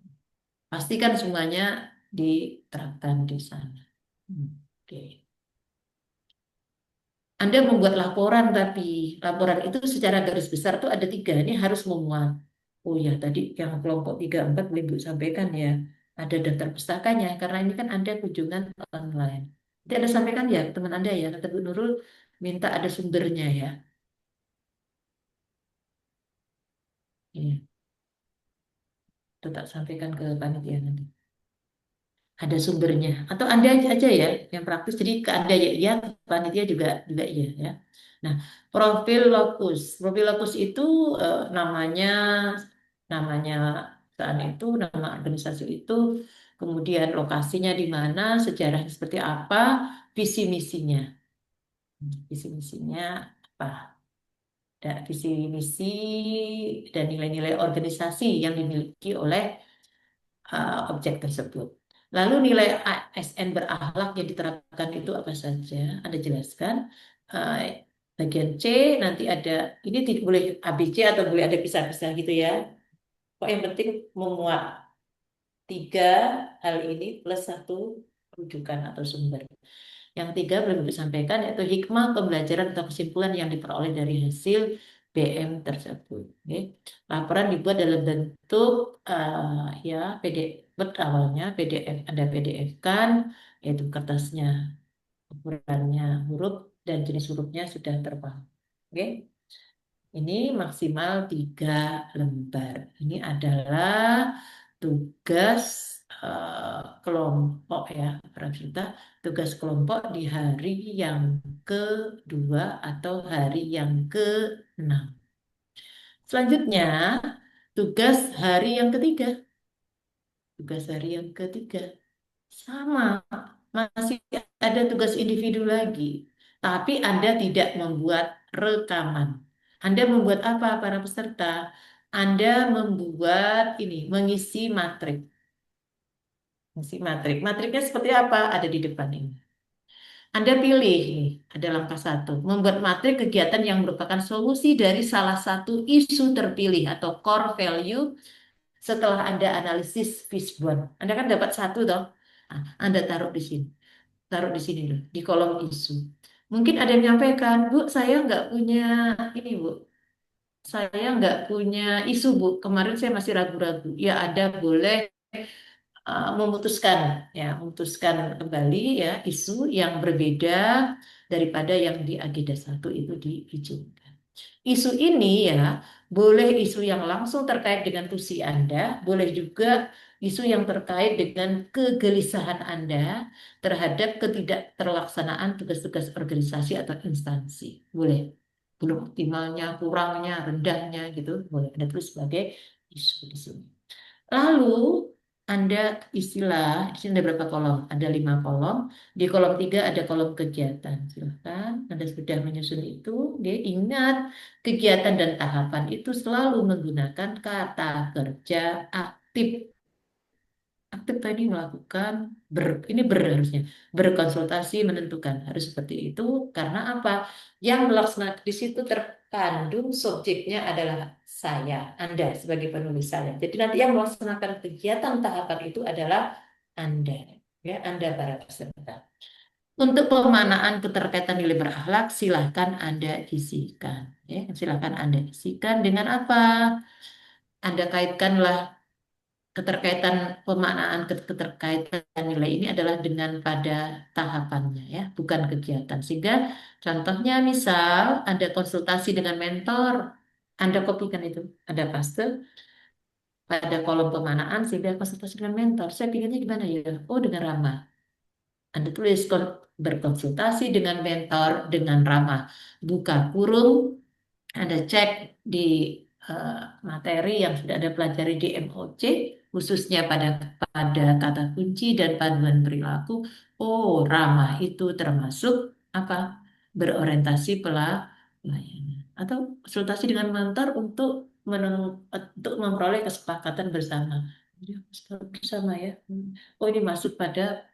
Pastikan semuanya diterapkan di sana. Oke. Anda membuat laporan, tapi laporan itu secara garis besar tuh ada 3. Ini harus memuat. Oh ya, tadi yang kelompok 3, 4 boleh Ibu sampaikan ya. Ada daftar pustakanya, karena ini kan Anda kunjungan online. Nanti Anda sampaikan ya ke teman Anda ya. Kata Bu Nurul, minta ada sumbernya ya. Iya, itu tak sampaikan ke panitia nanti. Ada sumbernya. Atau Anda aja ya yang praktis. Jadi ke Anda ya, iya, panitia juga iya ya. Nah, profil lokus. Profil lokus itu namanya namanya perusahaan itu, nama organisasi itu, kemudian lokasinya di mana, sejarahnya seperti apa, visi misinya. Visi misinya apa? visi misi dan nilai-nilai organisasi yang dimiliki oleh objek tersebut. Lalu nilai ASN berakhlak yang diterapkan itu apa saja? Anda jelaskan. Bagian C nanti ada, ini tidak boleh ABC atau boleh ada pisah-pisah gitu ya. Kok yang penting memuat tiga hal ini plus satu rujukan atau sumber. Yang tiga belum disampaikan yaitu hikmah pembelajaran atau kesimpulan yang diperoleh dari hasil BM tersebut. Oke. Laporan dibuat dalam bentuk ya PDF awalnya PDF, Anda PDF kan, yaitu kertasnya, ukurannya, huruf dan jenis hurufnya sudah terpaham. Oke. Ini maksimal 3 lembar. Ini adalah tugas kelompok ya, para peserta. Tugas kelompok di hari yang kedua atau hari yang ke-6. Selanjutnya, tugas hari yang ketiga. Tugas hari yang ketiga. Sama, masih ada tugas individu lagi. Tapi Anda tidak membuat rekaman. Anda membuat apa para peserta? Anda membuat ini, mengisi matrik. Mengisi matrik. Matriknya seperti apa? Ada di depan ini. Anda pilih nih, ada langkah 1. Membuat matrik kegiatan yang merupakan solusi dari salah satu isu terpilih atau core value setelah Anda analisis Fishbone. Anda kan dapat 1 toh. Nah, Anda taruh di sini. Taruh di sini loh, di kolom isu. Mungkin ada yang menyampaikan, Bu, saya nggak punya ini, Bu. Saya nggak punya isu, Bu. Kemarin saya masih ragu-ragu. Ya, ada boleh memutuskan, ya, memutuskan kembali ya isu yang berbeda daripada yang di agenda 1 itu diizinkan. Isu ini ya, boleh isu yang langsung terkait dengan tusi Anda, boleh juga isu yang terkait dengan kegelisahan Anda terhadap ketidakterlaksanaan tugas-tugas organisasi atau instansi. Boleh. Belum optimalnya, kurangnya, rendahnya gitu, boleh Anda tulis sebagai isu di sini. Lalu Anda istilah, di sini ada berapa kolom? Ada 5 kolom. Di kolom 3 ada kolom kegiatan. Silahkan, Anda sudah menyusun itu. Oke, ingat, kegiatan dan tahapan itu selalu menggunakan kata kerja aktif. Aktif tadi melakukan, harusnya, berkonsultasi menentukan. Harus seperti itu, karena apa? Yang melaksanakan di situ terkandung subjeknya adalah saya, Anda sebagai penulis saya. Jadi nanti yang melaksanakan kegiatan tahapan itu adalah Anda, ya, Anda para peserta. Untuk pemanaan keterkaitan nilai berakhlak, silahkan Anda isikan. Ya, silahkan Anda isikan dengan apa? Anda kaitkanlah keterkaitan pemaknaan keterkaitan nilai ini adalah dengan pada tahapannya ya, bukan kegiatan. Sehingga contohnya misal Anda konsultasi dengan mentor, Anda kopikan itu, Anda paste pada kolom pemaknaan sehingga konsultasi dengan mentor. Saya pilihnya gimana ya? Oh, dengan ramah. Anda tulis berkonsultasi dengan mentor dengan ramah. Buka kurung, Anda cek di eh, materi yang sudah Anda pelajari di MOC, khususnya pada kata kunci dan panduan perilaku. Oh, ramah itu termasuk apa? Berorientasi pelayanan. Atau konsultasi dengan mentor untuk memperoleh kesepakatan bersama. Ya, bersama ya. Oh, ini masuk pada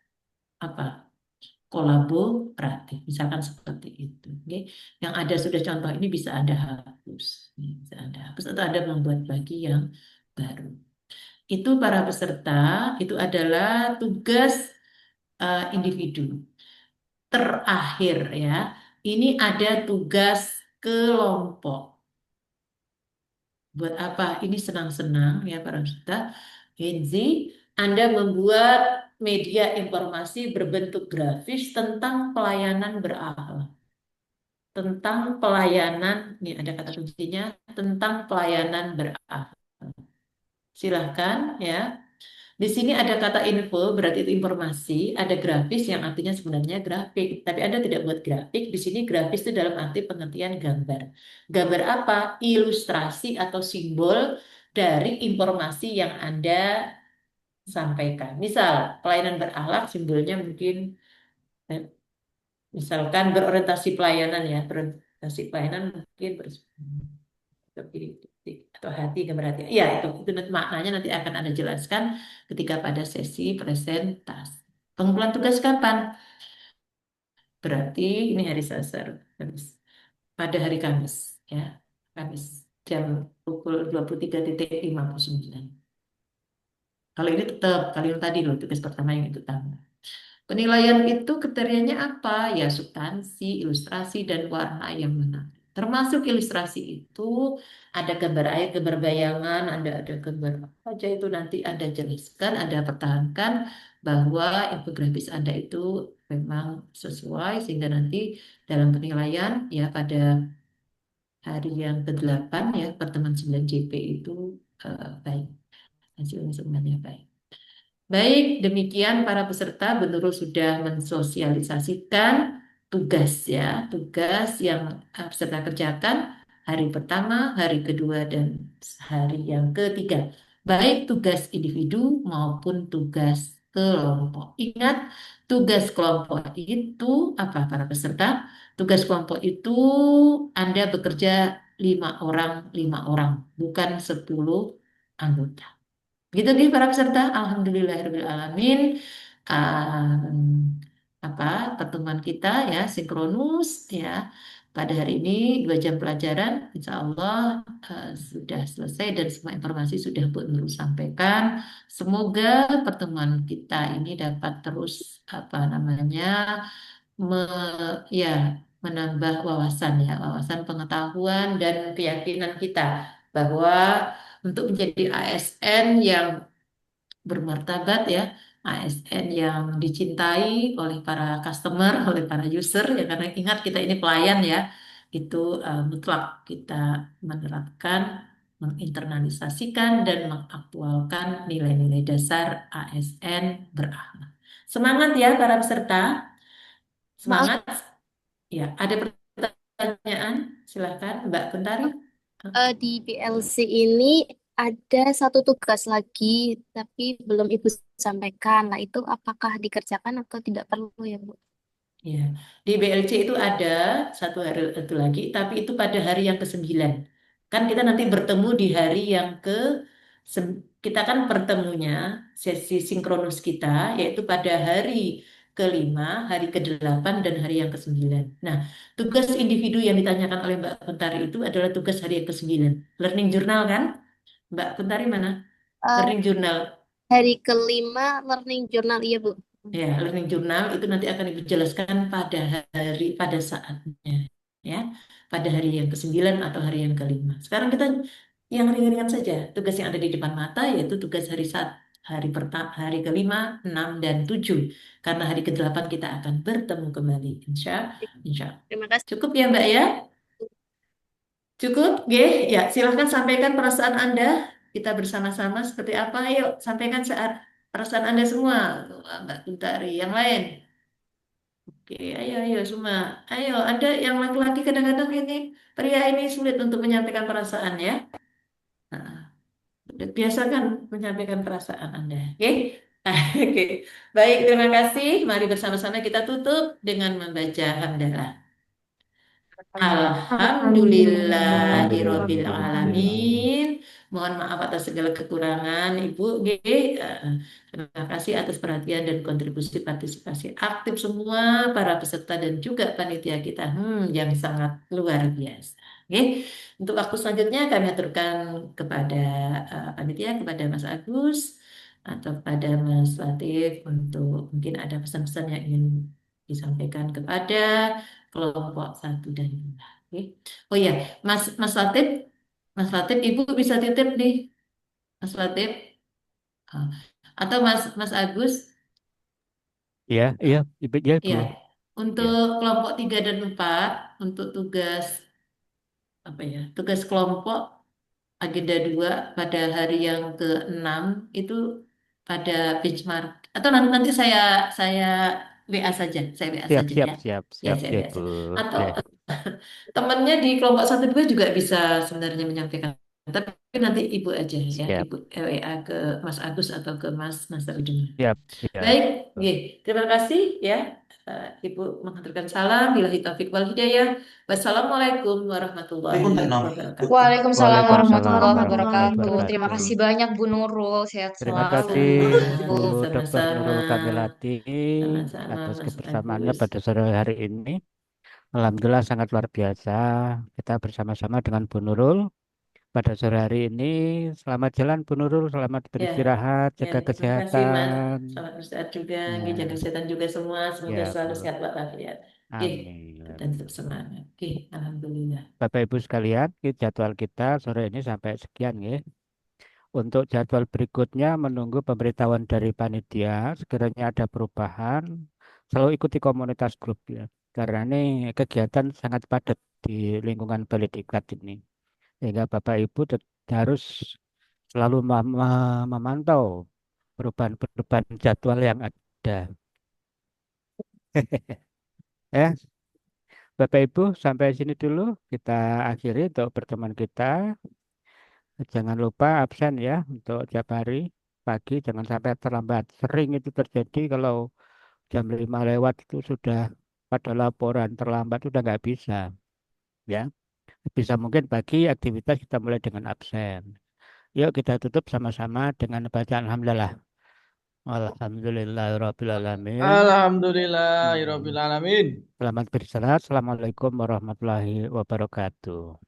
apa? Kolaboratif, misalkan seperti itu. Oke. Yang ada sudah contoh ini bisa Anda hapus. Bisa Anda hapus atau Anda membuat lagi yang baru. Itu para peserta, itu adalah tugas individu. Terakhir ya, ini ada tugas kelompok. Buat apa? Ini senang-senang ya para peserta. Genzi, Anda membuat media informasi berbentuk grafis tentang pelayanan berakhlak. Tentang pelayanan, ini ada kata kuncinya, tentang pelayanan berakhlak. Silahkan ya. Di sini ada kata info, berarti itu informasi. Ada grafis yang artinya sebenarnya grafik. Tapi Anda tidak buat grafik. Di sini grafis itu dalam arti pengertian gambar. Gambar apa? Ilustrasi atau simbol dari informasi yang Anda sampaikan. Misal, pelayanan berakhlak simbolnya mungkin misalkan berorientasi pelayanan ya, kasih pelayanan mungkin atau hati berarti. Ya, itu nanti maknanya nanti akan Anda jelaskan ketika pada sesi presentasi. Pengumpulan tugas kapan? Berarti ini hari Selasa, Kamis. Pada hari Kamis, ya. Kamis jam pukul 23.59. Kalau ini tetap, kalau yang tadi loh, tugas pertama yang itu tambah. Penilaian itu kriterianya apa? Ya, substansi, ilustrasi, dan warna yang menarik. Termasuk ilustrasi itu ada gambar air, gambar bayangan, ada gambar apa aja itu nanti Anda jelaskan, Anda pertahankan bahwa infografis Anda itu memang sesuai sehingga nanti dalam penilaian ya pada hari yang ke-8 ya pertemuan 9JP itu baik. Hasilnya sebenarnya baik. Baik, demikian para peserta, Bu Nurul sudah mensosialisasikan tugas ya, tugas yang peserta kerjakan hari pertama, hari kedua, dan hari yang ketiga. Baik tugas individu maupun tugas kelompok. Ingat, tugas kelompok itu apa para peserta? Tugas kelompok itu Anda bekerja 5 orang, bukan 10 anggota. Gitu nih para peserta, alhamdulillahirobbilalamin. Apa pertemuan kita ya sinkronus ya pada hari ini 2 jam pelajaran, insya Allah sudah selesai dan semua informasi sudah Bu Nurul sampaikan. Semoga pertemuan kita ini dapat terus apa namanya ya menambah wawasan ya, wawasan pengetahuan dan keyakinan kita bahwa untuk menjadi ASN yang bermartabat ya, ASN yang dicintai oleh para customer, oleh para user ya karena ingat kita ini pelayan ya, itu mutlak kita menerapkan, menginternalisasikan dan mengaktualkan nilai-nilai dasar ASN berakhlak. Semangat ya para peserta, Maaf, semangat. Ya, ada pertanyaan? Silakan Mbak Bentari. di PLC ini ada satu tugas lagi, tapi belum Ibu sampaikan. Lah itu apakah dikerjakan atau tidak perlu ya, Bu? Ya, di BLC itu ada satu hari itu lagi, tapi itu pada hari yang ke-9. Kan kita nanti bertemu di hari yang kita kan bertemunya sesi sinkronus kita yaitu pada hari ke-5, hari ke-8 dan hari yang ke-9. Nah, tugas individu yang ditanyakan oleh Mbak Bentari itu adalah tugas hari yang ke-9. Learning journal kan? Mbak Bentari mana? Eh, Learning journal. hari kelima learning journal, iya Bu. Ya, learning journal itu nanti akan Ibu jelaskan pada saatnya ya, pada hari yang ke-9 atau hari yang ke-5. Sekarang kita yang ringan-ringan saja. Tugas yang ada di depan mata yaitu tugas hari pertama, hari ke-5, 6 dan 7. Karena hari ke-8 kita akan bertemu kembali. Insya Allah. Terima kasih. Cukup ya Mbak ya? Cukup? Ya, silahkan sampaikan perasaan Anda. Kita bersama-sama seperti apa? Ayo, sampaikan perasaan Anda semua. Mbak Bintari, yang lain. Oke, ayo semua. Ayo, Anda yang laki-laki kadang-kadang ini, pria ini sulit untuk menyampaikan perasaan ya. Nah, biasakan menyampaikan perasaan Anda. Oke? Oke. Baik, terima kasih. Mari bersama-sama kita tutup dengan membaca hamdalah. Alhamdulillahirabbil alamin. Mohon maaf atas segala kekurangan Ibu. Terima kasih atas perhatian dan kontribusi partisipasi aktif semua para peserta dan juga panitia kita yang sangat luar biasa. Oke. Untuk waktu selanjutnya kami aturkan kepada panitia, kepada Mas Agus atau kepada Mas Latif untuk mungkin ada pesan-pesan yang ingin disampaikan kepada kelompok 1 dan 2. Oke. Oh iya, Mas Latif, Ibu bisa titip nih, Mas Latif. Atau Mas Agus, Iya, iya, Ibu, ya, Bu. ya. Ya. Untuk kelompok 3 dan 4, untuk tugas apa ya? Tugas kelompok agenda 2 pada hari yang ke-6 itu pada benchmark atau nanti saya WA saja, saya WA Siap, saja siap, ya. siap, Ya, siap, saya ya, WA Bu. saja. Atau Ya. temannya di kelompok 1 2 juga bisa sebenarnya menyampaikan. Tapi nanti Ibu aja ya, Siap, Ibu WA ke Mas Agus atau ke Mas Udin. siap, siap. Baik, terima kasih ya. Ibu mengaturkan salam. Billahi taufiq wal hidayah. Wassalamualaikum warahmatullahi wabarakatuh. Waalaikumsalam Waalaikumsalam warahmatullahi warahmatullahi wabarakatuh. Terima wabarakatuh. kasih banyak Bu Nurul. Sehat Terima selalu kasih Bu Sama-sama, Dr. Nurul sama-sama. Kamilati Sama-sama, atas Mas kebersamaannya Agus. pada sore hari ini. Alhamdulillah sangat luar biasa. Kita bersama-sama dengan Bu Nurul pada sore hari ini. Selamat jalan Bu Nurul, selamat Ya, beristirahat, ya, jaga terima kasih Mas. kesehatan. Selamat bersehat juga, Ya, jaga kesehatan juga semua. Semoga ya selalu Bu. sehat walafiat. Oke, Amin. dan tetap semangat. Oke, alhamdulillah. Bapak Ibu sekalian, jadwal kita sore ini sampai sekian ya. Untuk jadwal berikutnya menunggu pemberitahuan dari panitia. Sekiranya ada perubahan, selalu ikuti komunitas grup ya. Karena ini kegiatan sangat padat di lingkungan Balai Diklat ini. Sehingga Bapak Ibu harus selalu memantau perubahan-perubahan jadwal yang ada. Ya, Bapak Ibu sampai sini dulu kita akhiri untuk pertemuan kita. Jangan lupa absen ya untuk tiap hari pagi, jangan sampai terlambat. Sering itu terjadi kalau jam 5 lewat itu sudah pada laporan terlambat sudah nggak bisa ya. Bisa mungkin pagi aktivitas kita mulai dengan absen. Yuk kita tutup sama-sama dengan bacaan alhamdulillah. Alhamdulillahirabbil alamin. Alhamdulillahirabbil alamin. Selamat beristirahat. Assalamualaikum warahmatullahi wabarakatuh.